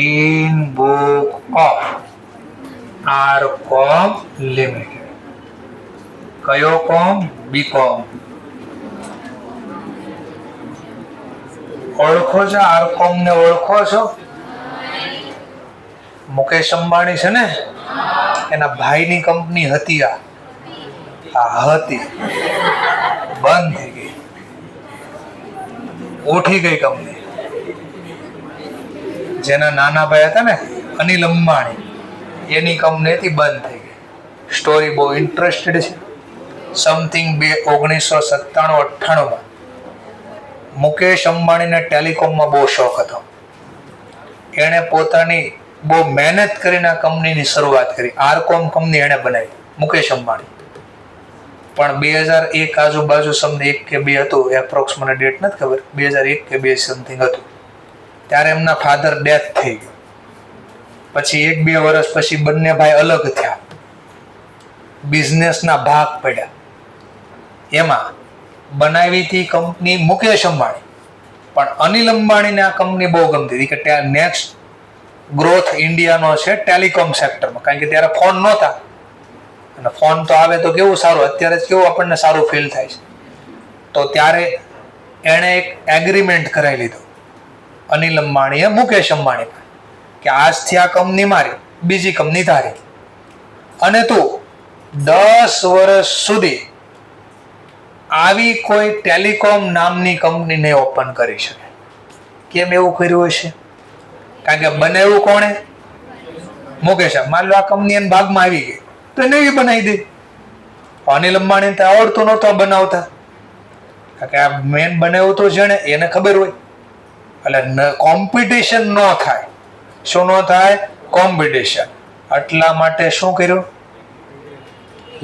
in book of RCom limited. કયો કોમ? બીકોમ. ઓળખો છો આરકોમ ને? ઓળખો છો? મુકેશ અંબાણી છે ને, એના ભાઈની કંપની હતી. આ હતી, બંધ થઈ ગઈ, ઉઠી ગઈ કંપની. જેના નાના ભાઈ હતા ને અનિલ અંબાણી, એની કંપની હતી, બંધ થઈ ગઈ. સ્ટોરી બહુ ઇન્ટરેસ્ટેડ છે. સમથિંગ 1997-98માં મુકેશ અંબાણીને ટેલિકોમમાં બહુ શોખ હતો. એણે પોતાની બહુ મહેનત કરીને આ કંપનીની શરૂઆત કરી. આરકોમ કંપની એણે બનાવી, મુકેશ અંબાણી. પણ 2001 આજુબાજુ સમથિંગ 1 કે 2 હતું, એપ્રોક્સ મને ડેટ નથી ખબર, 2001 કે 2 સમથિંગ હતું. ત્યારે એમના ફાધર ડેથ થઈ ગયું. પછી 1-2 વર્ષ પછી બંને ભાઈ અલગ થયા. બિઝનેસના ભાગ પડ્યા. એમાં બનાવી હતી કંપની મુકેશ અંબાણી, પણ અનિલ અંબાણીને આ કંપની બહુ ગમતી હતી કે ત્યાં નેક્સ્ટ ગ્રોથ ઇન્ડિયાનો છે ટેલિકોમ સેક્ટરમાં. કારણ કે ત્યારે ફોન નહોતા, અને ફોન તો આવે તો કેવું સારું, અત્યારે જ કેવું આપણને સારું ફીલ થાય છે. તો ત્યારે એણે એક એગ્રીમેન્ટ કરાવી લીધું અનિલ અંબાણીએ મુકેશ અંબાણી કે આજથી આ કંપની મારી, બીજી કંપની તારી, અને તું 10 વર્ષ સુધી આવી કોઈ ટેલિકોમ નામની કંપની નહીં ઓપન કરી શકે. કેમ એવું કર્યું હશે? કારણ કે બનાવ્યું કોણે? મુકેશ. માન લો આ કંપની એના ભાગમાં આવી ગઈ તો નવી બનાવી દે. અનિલ અંબાણી તો આવડતું નહોતું બનાવતા, કારણ કે આ મેન બનાવ્યું તો છે ને એને ખબર હોય. એટલે કોમ્પિટિશન ન થાય. શું ન થાય? કોમ્પિટિશન. એટલા માટે શું કર્યું?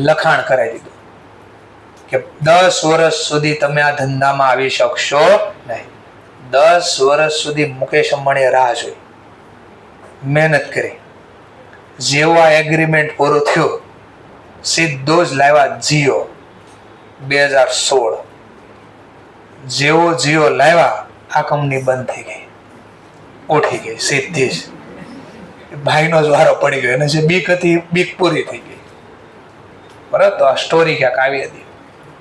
લખાણ કરાવી દીધું કે 10 વર્ષ સુધી તમે આ ધંધામાં આવી શકશો નહીં. 10 વર્ષ સુધી મુકેશ અંબાણીએ રાહ જોઈ, મહેનત કરી. જેવો આ એગ્રીમેન્ટ પૂરો થયો, સીધો જ લાવ્યા જીઓ 2016. જેવો જીઓ લાવ્યા, આ કંપની બંધ થઈ ગઈ, ઉઠી ગઈ સીધી જ. ભાઈનો જ વારો પડી ગયો, અને જે બીક હતી બીક પૂરી થઈ ગઈ. બરાબર? તો આ સ્ટોરી ક્યાંક આવી હતી.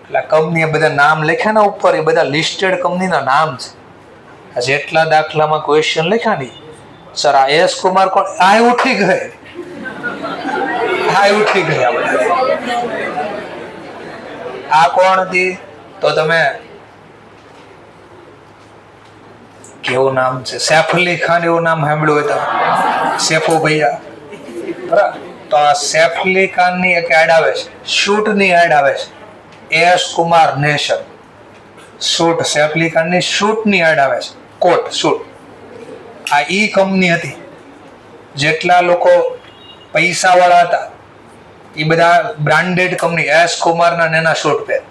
એટલે કંપનીએ બધા નામ લખ્યા ને ઉપર, એ બધા લિસ્ટેડ કંપનીના નામ છે. જેટલા દાખલામાં ક્વેશ્ચન લખ્યા ને, સર આ એસ કુમાર કોણ? આ ઉઠી ગઈ, આ ઉઠી ગયા બધા. આ કોણ હતી? તો તમે કેવું નામ છે, સૈફ અલી ખાન એવું નામ સાંભળ્યું હોય તો, સૈફો ભૈયા, બરાબર. તો આ સૈફ અલી ખાનની એક એડ આવે છે, શૂટની એડ આવે છે, S Kumar nation shoot, Saif Ali ખાનની શૂટની એડ આવે છે, કોટ શૂટ. આ ઈ કંપની હતી. જેટલા લોકો પૈસા વાળા હતા એ બધા બ્રાન્ડેડ કંપની, એસ કુમારના નેના શૂટ પહેર,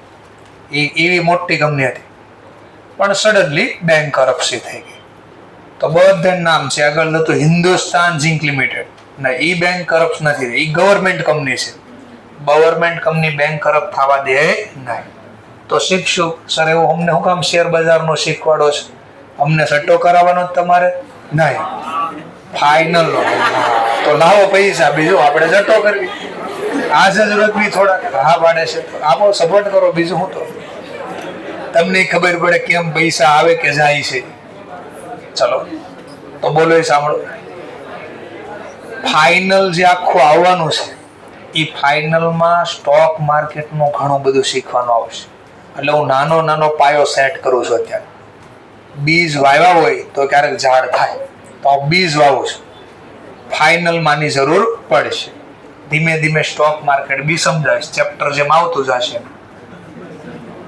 એવી મોટી કંપની હતી. પણ સડનલી બેંક કરપ્સી થઈ ગઈ. તો બધા નામ છે, આગળ હતું હિન્દુસ્તાન ઝિંક લિમિટેડ. ના, ઈ બેંક કરપ્ટ નથી, ઈ ગવર્મેન્ટ કંપની છે. ગવર્મેન્ટ કંપની બેંક કરપ્ટ થવા દે નહીં. તો શીખશું સર, એવું અમને શું કામ શેર બજારનો શીખવાડો છે? અમને સટ્ટો કરાવવાનો જ તમારે નહીં. ફાઇનલ તો લાવો પૈસા, બીજું આપણે સટ્ટો કરવી. આ જરૂરત બી થોડાક હા પાડે છે, આપો સપોર્ટ કરો, બીજું શું. તો તમને ખબર પડે કેમ પૈસા આવે કે જાય છે. ચલો તો બોલો, એ સાંભળો. ફાઇનલ જે આખું આવવાનું છે, એ ફાઇનલમાં સ્ટોક માર્કેટનું ઘણું બધું શીખવાનું આવશે. એટલે હું નાનો પાયો સેટ કરું છું. અત્યારે બીજ વાવ્યા હોય તો ક્યારેક ઝાડ થાય, તો બીજ વાવું છું. ફાઇનલમાંની જરૂર પડશે. ધીમે ધીમે સ્ટોક માર્કેટ બી સમજાવીશ, ચેપ્ટર જેમ આવતું જશે.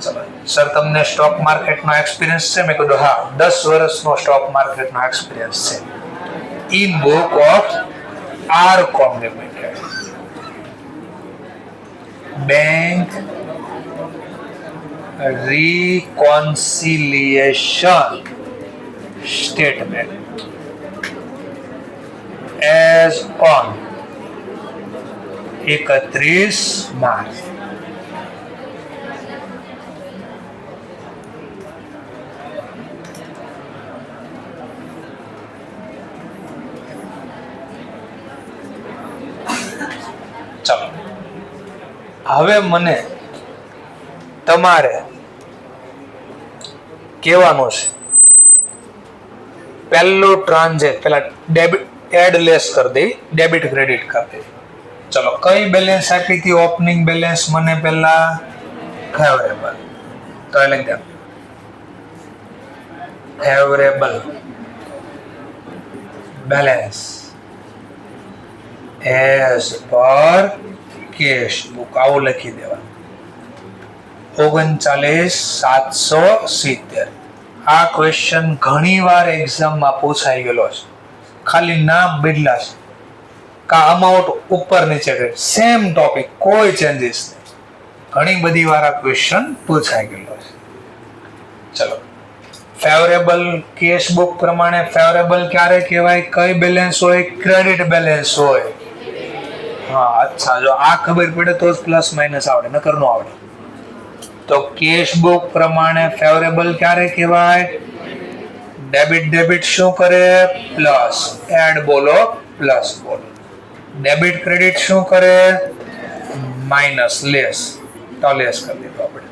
ચલો સર, તમને સ્ટોક માર્કેટનો એક્સપિરિયન્સ છે? મેં કીધું હા, 10 વર્ષનો સ્ટોક માર્કેટનો એક્સપિરિયન્સ છે. In book of RCom Limited, bank reconciliation statement as on 31 March. ચાલો, હવે મને તમારે કહેવાનું છે, પહેલું ટ્રાન્ઝેક્ટ પેલા ડેબિટ એડ લેસ કરી દે, ડેબિટ ક્રેડિટ કરી દે. ચલો, કઈ બેલેન્સ આપી હતી? ઓપનિંગ બેલેન્સ મને પહેલા ફેવરેબલ, તો એ લખી દે favourable balance as per cash book, આવું લખી દેવાનું. 39,770. આ ક્વેશ્ચન ઘણી વાર એક્ઝામમાં પૂછાઈ ગયેલો છે. ખાલી નામ બદલાશે, કા અમાઉન્ટ ઉપર નીચે કરે, સેમ ટોપિક, કોઈ ચેન્જીસ નહીં. ઘણી બધી વાર આ ક્વેશ્ચન પૂછાઈ ગયેલો છે. ચલો, ફેવરેબલ કેશ બુક પ્રમાણે ફેવરેબલ ક્યારે કહેવાય? કઈ બેલેન્સ હોય? ક્રેડિટ બેલેન્સ હોય. હા, અચ્છા, જો આ ખબર પડે તો જ પ્લસ માઇનસ આવડે, નકર નો આવડે. તો કેશ બુક પ્રમાણે ફેવરેબલ ક્યારે કહેવાય? ડેબિટ શું કરે? પ્લસ. એડ બોલો, પ્લસ બોલો. ડેબિટ ક્રેડિટ શું કરે? Minus, less. તો લેસ કરી દીધું આપણે.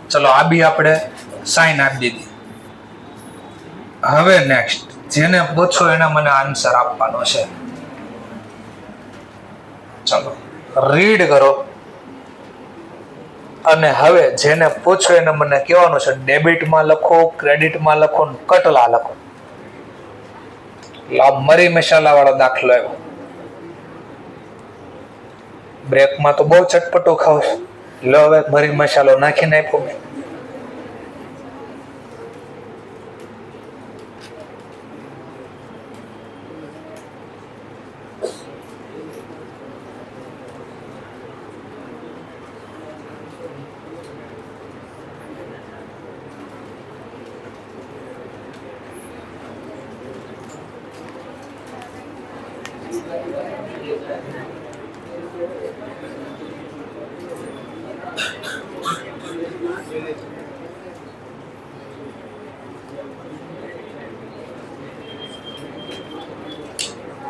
ચલો, આ બી આપણે સાઈન આપી દીધી. હવે નેક્સ્ટ, જેને પૂછો એને મને આન્સર આપવાનો છે. ચલો, રીડ કરો. અને હવે જેને પૂછો એને મને કહેવાનું છે, ડેબિટમાં લખો, ક્રેડિટમાં લખો, કટલા લખો. મરી મસાલા વાળો દાખલો આવ્યો. બ્રેકમાં તો બહુ ચટપટું ખાવ છું. લો, હવે મરી મસાલો નાખીને આપ્યો મેં.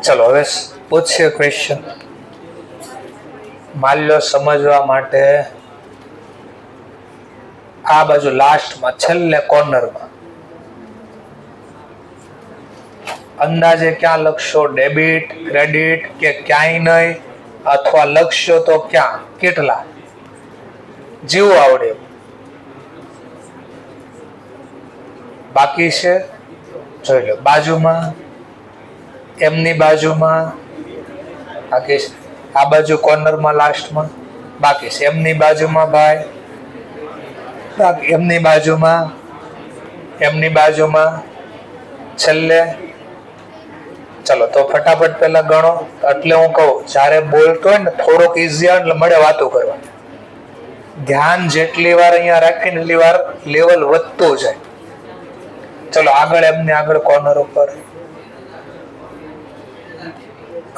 ચલો, હવે પૂછીએ ક્વેશ્ચન. માલ્યો સમજવા માટે આ બાજુ લાસ્ટમાં છેલ્લે કોર્નરમાં અંદાજે ક્યાં લખશો? ડેબિટ, ક્રેડિટ કે ક્યાંય નહીં, અથવા લખશો તો ક્યાં, કેટલા, જેવું આવડે. બાકી છે, જોઈ લો બાજુમાં, એમની બાજુમાં બાકી છે, આ બાજુ કોર્નરમાં લાસ્ટમાં બાકી છે, એમની બાજુમાં ભાઈ, એમની બાજુમાં, એમની બાજુમાં, છેલ્લે. ચલો તો ફટાફટ પેલા ગણો. એટલે હું કહું જ્યારે બોલતો હોય ને થોડોક ઇઝી મળે વાતો કરવા. ધ્યાન જેટલી વાર અહીંયા રાખીને એટલી વાર લેવલ વધતું જાય. ચલો આગળ, એમને આગળ કોર્નર ઉપર.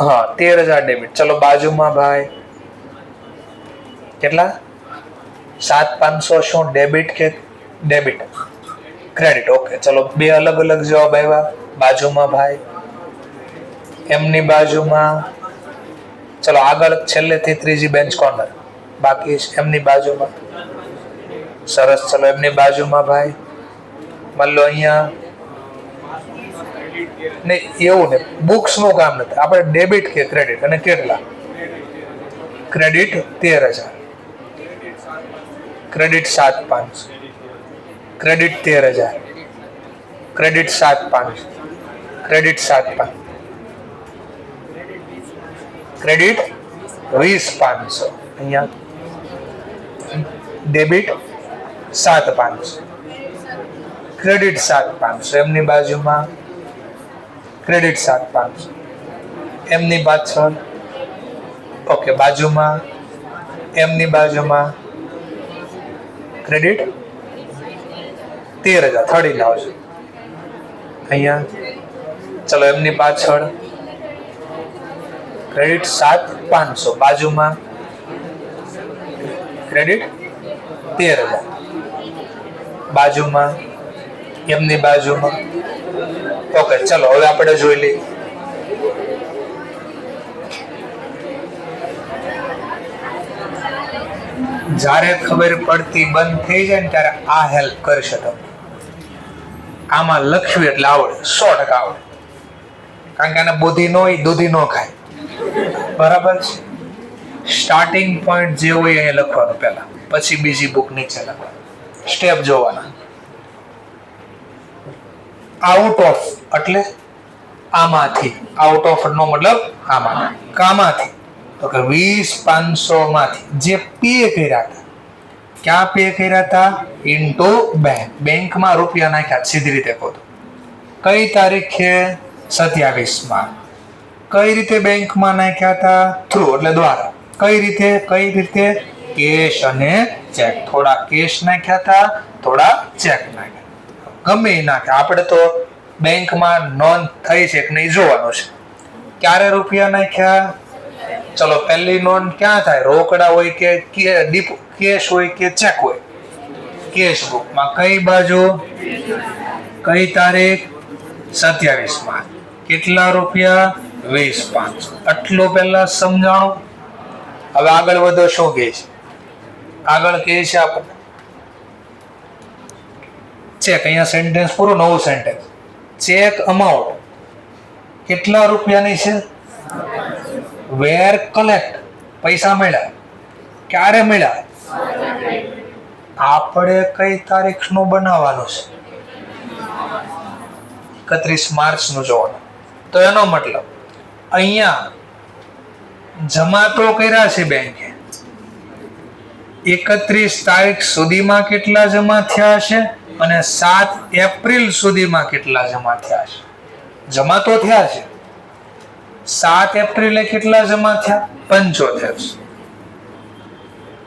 હા 13,000 ડેબિટ. ચલો બાજુમાં ભાઈ કેટલા? 7,500. શું ડેબિટ કે ડેબિટ? ક્રેડિટ. ઓકે ચલો બે અલગ અલગ જવાબ આવ્યા. બાજુમાં ભાઈ, એમની બાજુમાં. ચલો આગળ છેલ્લેથી ત્રીજી બેન્ચ કોર્નર બાકી એમની બાજુમાં. સરસ. ચલો એમની બાજુમાં ભાઈ, માન લો અહીંયા ને એવું ને બુક્સ નું કામ નથી, આપણે ડેબિટ કે ક્રેડિટ. અને કેટલા? Credit 13,000, credit 7,500, credit 13,000, credit 7,500, credit 7,500, credit 20,500. અહીંયા ડેબિટ 7,500, ક્રેડિટ 7,500. એમની બાજુમાં ક્રેડિટ 7,500, એમની પાછળ. ઓકે બાજુમાં, એમની બાજુમાં ક્રેડિટ 13,000 30 લાવજો અહીંયા. ચલો એમની પાછળ ક્રેડિટ 7,500, બાજુમાં ક્રેડિટ 13,000, બાજુમાં, એમની બાજુમાં. ઓકે ચલો હવે આપણે જોઈ લઈએ. જ્યારે ખબર પડતી બંધ થઈ જાય ને ત્યારે આ હેલ્પ કરશે તમને. આમાં લખવી એટલે આવડે, 100% આવડે. કારણ કે આને બુદ્ધિ ન હોય, દૂધી ન ખાય. બરાબર છે? સ્ટાર્ટિંગ પોઈન્ટ જે હોય એ લખવાનું પહેલા, પછી બીજી બુક નીચે લખવાનું. સ્ટેપ જોવાના. આઉટ ઓફ એટલે આમાંથી. આઉટ ઓફ નો મતલબ આમાંથી. કામાંથી? તો કે 20,500 માંથી જે પે કર્યા હતા. ક્યાં પે કર્યા હતા? Into bank. બેંકમાં રૂપિયા નાખ્યા. સીધી રીતે કહો તો કઈ તારીખે? 27માં. કઈ રીતે બેંકમાં નાખ્યા હતા? થ્રુ એટલે દ્વારા. કઈ રીતે? કેશ અને ચેક. થોડા કેશ નાખ્યા હતા, થોડા ચેક નાખ્યા. ગમે એ નાખ્યા. આપણે તો બેંકમાં નોંધ થઈ છે કે નહીં જોવાનું છે. ક્યારે રૂપિયા નાખ્યા? ચલો પહેલી નોંધ ક્યાં થાય? રોકડા હોય કે કેશ હોય કે ચેક હોય? કેશ બુકમાં. કઈ બાજુ? કઈ તારીખ? 27માં. કેટલા રૂપિયા? 20,500. આટલું પહેલા સમજાણું. હવે આગળ વધો. શું કહે છે? આગળ કહે છે આપણને ચેક. અહીંયા સેન્ટેન્સ પૂરું, નવું સેન્ટેન્સ. ચેક અમાઉન્ટ કેટલા રૂપિયાની છે? વેર કલેક્ટ. પૈસા મળ્યા. ક્યારે મળ્યા? આપણે કઈ તારીખનું બનાવવાનું છે? 31 માર્ચનું જોવાનું. તો એનો મતલબ અહીંયા જમા તો કર્યા છે બેંકે. 31 તારીખ સુધીમાં કેટલા જમા થયા છે અને 7 એપ્રિલ સુધીમાં કેટલા જમા થયા છે? જમા તો થયા છે. 7 એપ્રિલે કેટલા જમા થયા? 75.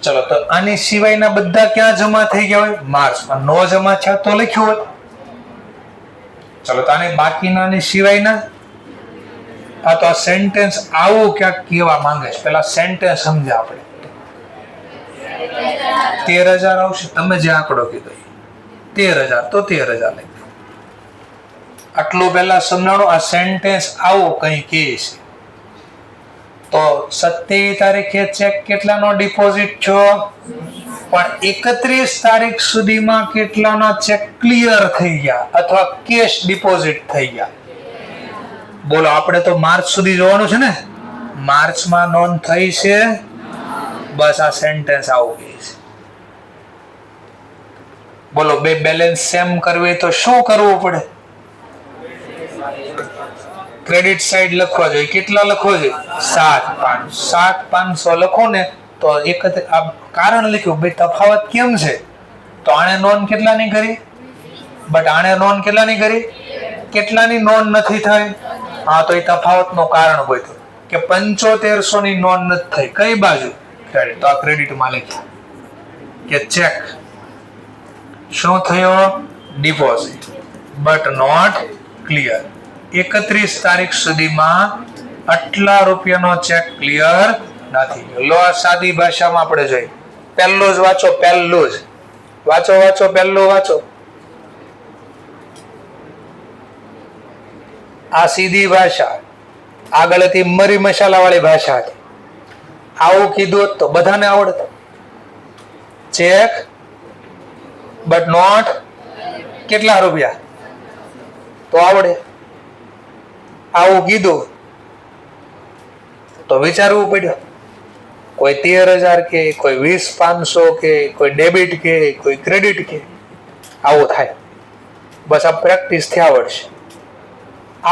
ચલો તો આની સિવાયના બધા ક્યાં જમા થઈ ગયા હોય? માર્ચમાં. નો જમા થયા તો લખ્યું હોત. ચલો તો આને બાકીના સિવાયના. આ તો આ સેન્ટેન્સ આવું ક્યાંક કહેવા માંગે છે. પેલા સેન્ટેન્સ સમજ્યા આપણે. 13,000 આવશે. તમે જે આંકડો કીધો 13,000 તો 13,000 લખી. આટલું પહેલા સમજાણો. આ સેન્ટેન્સ આવું કઈ કહે છે. તો 27 તારીખે ચેક કેટલાનો ડિપોઝિટ થયો? પણ 31 તારીખ સુધીમાં કેટલાના ચેક ક્લિયર થઈ ગયા અથવા કેશ ડિપોઝિટ થઈ ગયા? બોલો. આપણે તો માર્ચ સુધી જોવાનું છે ને. માર્ચમાં નોંધ થઈ છે. બસ આ સેન્ટેન્સ આવું કહે છે. બોલો, બે બેલેન્સ સેમ કરવી તો શું કરવું પડે? ક્રેડિટ સાઈડ લખવા જોઈએ. કેટલા લખવા જોઈએ? 7,500. 7,500 લખો ને તો કારણ લખ્યું ભાઈ તફાવત કેમ છે, તો આણે નોંધ કેટલાની કરી, બટ આણે નોંધ કેટલાની કરી, કેટલાની નોંધ નથી થઈ? હા, તો એ તફાવતનું કારણ ગોત્યું કે 7500 ની નોંધ નથી થઈ. કઈ બાજુ? ક્રેડિટ. તો આ ક્રેડિટમાં લખ્યું કે ચેક શું થયો? Deposit, but not clear. 31 તારીખ સુધીમાં આટલા રૂપિયાનો ચેક ક્લિયર નથી. લો, આ સાદી ભાષામાં આપણે જોઈએ. પહેલું જ વાંચો, પહેલું જ વાંચો, પહેલું વાંચો. આ સીધી ભાષા, આગળથી મરી મસાલા વાળી ભાષા હતી. આવું કીધું તો બધાને આવડત. ચેક બટ નોટ કેટલા રૂપિયા, તો આવડે. આવું કીધું તો વિચારવું પડ્યું. કોઈ 13,000 કે, કોઈ 20,500 કે, કોઈ ડેબિટ કે, કોઈ ક્રેડિટ કે, આવું થાય. બસ આ પ્રેક્ટિસ થી આવડશે.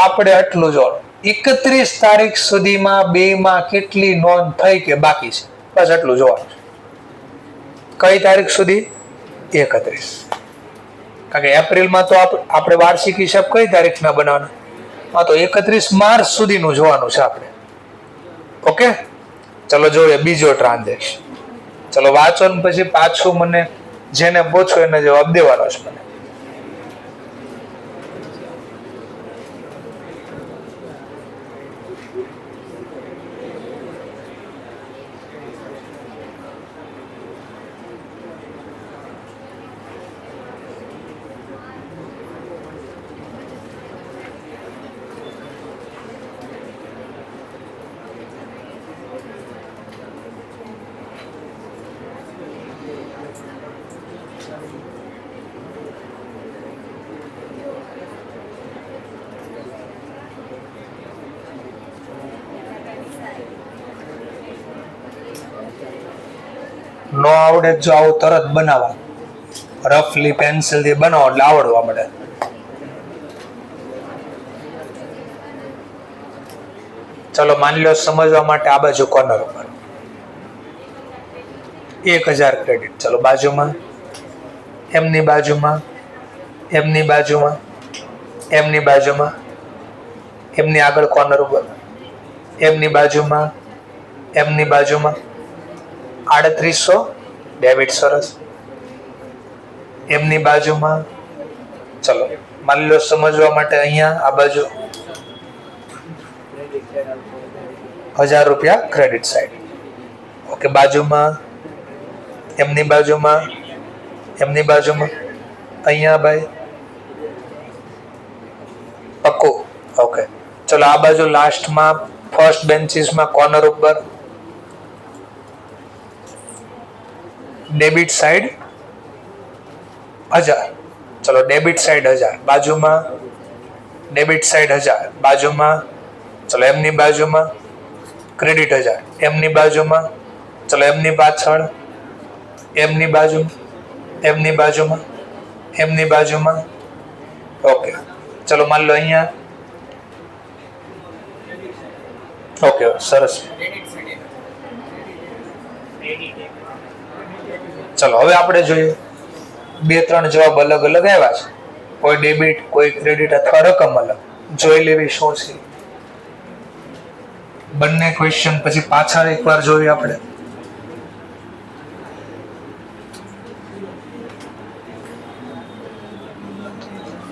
આપણે આટલું જોડ 31 તારીખ સુધીમાં બેમાં કેટલી નોંધ થઈ કે બાકી છે, બસ આટલું જોવાનું. કઈ તારીખ સુધી? 31. કારણ કે એપ્રિલમાં તો આપણે વાર્ષિક હિસાબ કઈ તારીખના બનાવવાનો? હા, તો 31 માર્ચ સુધીનું જોવાનું છે આપણે. ઓકે, ચલો જોઈએ બીજો ટ્રાન્ઝેક્શન. ચલો વાંચો ને પછી પાછું મને જેને પૂછો એને જવાબ દેવાનો છે મને. નો આવડે જો આવું તરત બનાવવા, રફલી પેન્સિલ થી બનાવો એટલે આવડવા મળે. ચલો માની લો સમજવા માટે આ બાજુ કોર્નર ઉપર 1000 ક્રેડિટ. ચલો બાજુમાં, એમની બાજુમાં, એમની બાજુમાં, એમની બાજુમાં, એમની આગળ કોર્નર ઉપર, એમની બાજુમાં, એમની બાજુમાં 3800 ડેબિટ. સરસ. એમની બાજુમાં, ચલો માની લો સમજવા માટે અહીંયા આ બાજુ 1000 રૂપિયા ક્રેડિટ સાઈડ. ઓકે, બાજુમાં, એમની બાજુમાં, એમની બાજુમાં, અહીંયા ભાઈ પક્કું. ઓકે, ચલો આ બાજુ લાસ્ટમાં ફર્સ્ટ બેન્ચીસમાં કોર્નર ઉપર ડેબિટ સાઈડ 1000. ચલો ડેબિટ સાઈડ 1000 બાજુમાં, ડેબિટ સાઈડ 1000 બાજુમાં, ચલો એમની બાજુમાં ક્રેડિટ 1000, એમની બાજુમાં, ચલો એમની પાછળ, એમની બાજુ, એમની બાજુમાં, એમની બાજુમાં. ઓકે, ચલો માન લો અહીંયા. ઓકે, સરસ. ચલો હવે આપણે જોઈએ 2-3 જવાબ અલગ અલગ આવ્યા છે. કોઈ ડેબિટ, કોઈ ક્રેડિટ અથવા રકમ અલગ. જોઈ લેવી શું છે. બંને ક્વેશ્ચન પછી પાછળ એકવાર જોઈએ આપણે.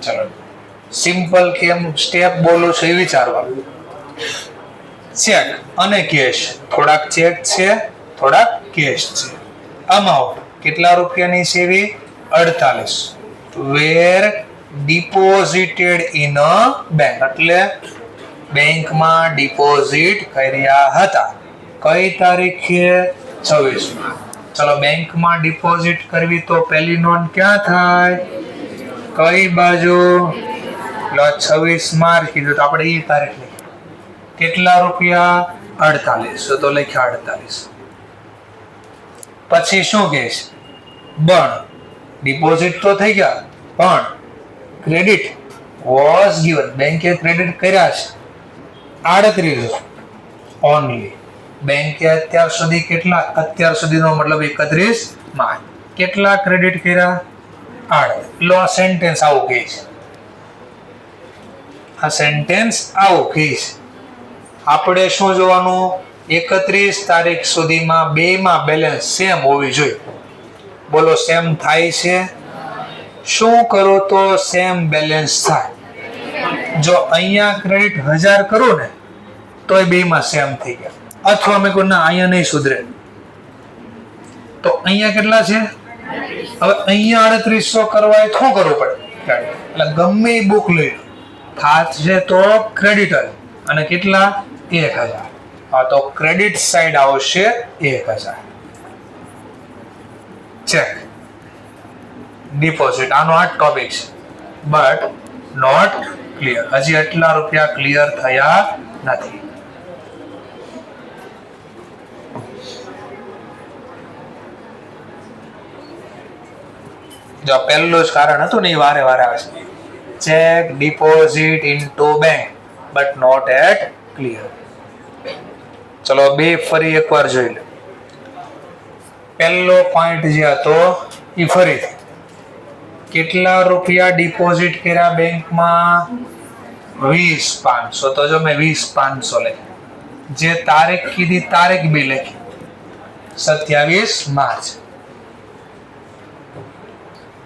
ચલો સિમ્પલ કેમ સ્ટેપ બોલું છું એ વિચારવાનું. ચેક અને કેશ. થોડાક ચેક છે, થોડાક કેશ છે. અમાઉન્ટ કેટલા રૂપિયાની છે? 48. વેર ડિપોઝિટેડ ઇન અ બેંક, એટલે બેંકમાં ડિપોઝિટ કર્યા હતા. કઈ તારીખે? 26. ચલો બેંકમાં ડિપોઝિટ કરવી તો પહેલી નોંધ ક્યાં થાય? કઈ બાજુ? 26 માર્ચ કીધું તો આપણે એ તારીખ લખી. કેટલા રૂપિયા? 48. તો લખ્યા 48. પછી શું કહે છે? બણ ડિપોઝિટ તો થઈ ગયા, પણ ક્રેડિટ વોઝ ગિવન, બેંકે ક્રેડિટ કર્યા છે 38 ઓનલી. બેંકે અત્યાર સુધી કેટલા, અત્યાર સુધીનો મતલબ 31 માર્ચ, કેટલા ક્રેડિટ કર્યા? 38. લો આ સેન્ટેન્સ આવું કહે છે, આ સેન્ટેન્સ આવું કહે છે. આપણે શું જોવાનું? 31 તારીખ સુધીમાં બેમાં બેલેન્સ સેમ હોવી જોઈએ. બોલો સેમ થાય છે? શું કરો તો સેમ બેલેન્સ થાય? જો અહીંયા ક્રેડિટ 1000 કરું ને તોય બેમાં સેમ થઈ ગયા, અથવા મેં કહું ના અહીંયા નહીં સુધરે તો અહીંયા કેટલા છે? હવે અહીંયા 3800 કરવા શું કરવું પડે? એટલે ગમે એ બુક લઈ લો, થશે તો ક્રેડિટર, અને કેટલા? 1000. હા, તો ક્રેડિટ સાઈડ આવશે 1000. ચેક. ડિપોઝિટ, આનો આ ટોપિક છે, બટ નોટ ક્લિયર. હજી એટલા રૂપિયા ક્લિયર થયા નથી. જો પહેલું જ કારણ હતું ને એ વારે વારે આવે છે. Cheque deposit into bank but not yet clear. ચલો બે ફરી એકવાર જોઈ લો. પહેલો પોઈન્ટ જે હતો એ ફરીથી, કેટલા રૂપિયા ડિપોઝિટ કર્યા બેંકમાં? 20,500. તો જો મેં 20,500 લખી, જે તારીખ કીધી તારીખ બી લખી, 27 માર્ચ.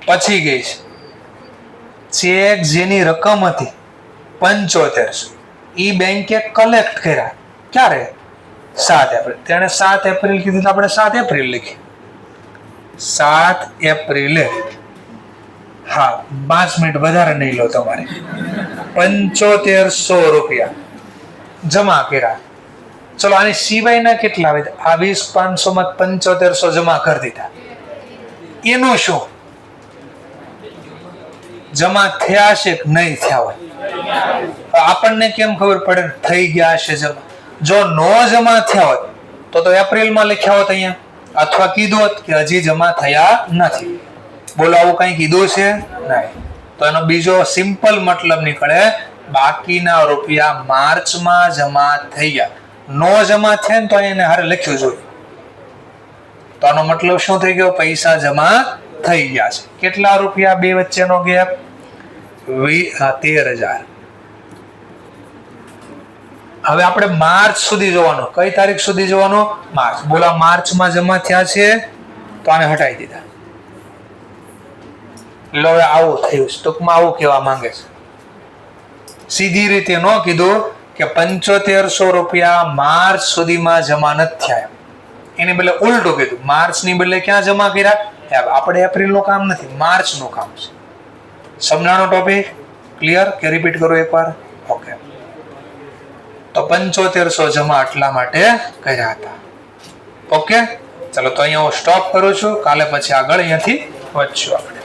પછી ગઈ છે ચેક જેની રકમ હતી 7500, ઈ બેંકે કલેક્ટ કર્યા ક્યારે? 7 એપ્રિલ. તેણે 7 એપ્રિલ કીધું તો આપણે 7 એપ્રિલ લખી, 7 એપ્રિલે. હા, 5 મિનિટ વધારે નહીં લો તમારે. 7500 રૂપિયા જમા કર્યા. ચલો આની સિવાયના કેટલા આવે? આ 20,500 માં 7500 જમા કરી દીધા. એનું શું? જમા થયા છે કે નહીં થયા હોય? આપણને કેમ ખબર પડે થઈ ગયા છે જમા? જો નો જમા થયા હોત તો એપ્રિલમાં લખ્યા હોત અહીંયા, અથવા કીધું હોત કે હજી જમા થયા નથી. બોલો આવું કઈ કીધું છે? નહીં. તો એનો બીજો સિમ્પલ મતલબ નીકળે, બાકીના રૂપિયા માર્ચમાં જમા થઈ ગયા. નો જમા થયા ને તો એને હારે લખ્યું જોઈએ. તો આનો મતલબ શું થઈ ગયો? પૈસા જમા થઈ ગયા છે. કેટલા રૂપિયા બે વચ્ચેનો ગેપ? 13,000. હવે આપણે માર્ચ સુધી જોવાનું. કઈ તારીખ સુધી જોવાનું? માર્ચ. બોલા માર્ચમાં જમા થયા છે તો આને હટાવી દીધા. લો આવું થયું. ટૂંકમાં આવું કહેવા માંગે છે. સીધી રીતે ન કીધું કે 7500 રૂપિયા માર્ચ સુધીમાં જમા નથી થયા, એની બદલે ઉલટું કીધું, માર્ચ ની બદલે ક્યાં જમા કર્યા? આપણે એપ્રિલ નું કામ નથી, માર્ચ નું કામ છે. સમજાણો ટોપિક? ક્લિયર કે રિપીટ કરો એકવાર? ઓકે. તો 7500 જમા એટલા માટે કર્યા હતા. ઓકે, ચલો તો અહીંયા હું સ્ટોપ કરું છું. કાલે પછી આગળ અહીંયાથી વધશું આપણે.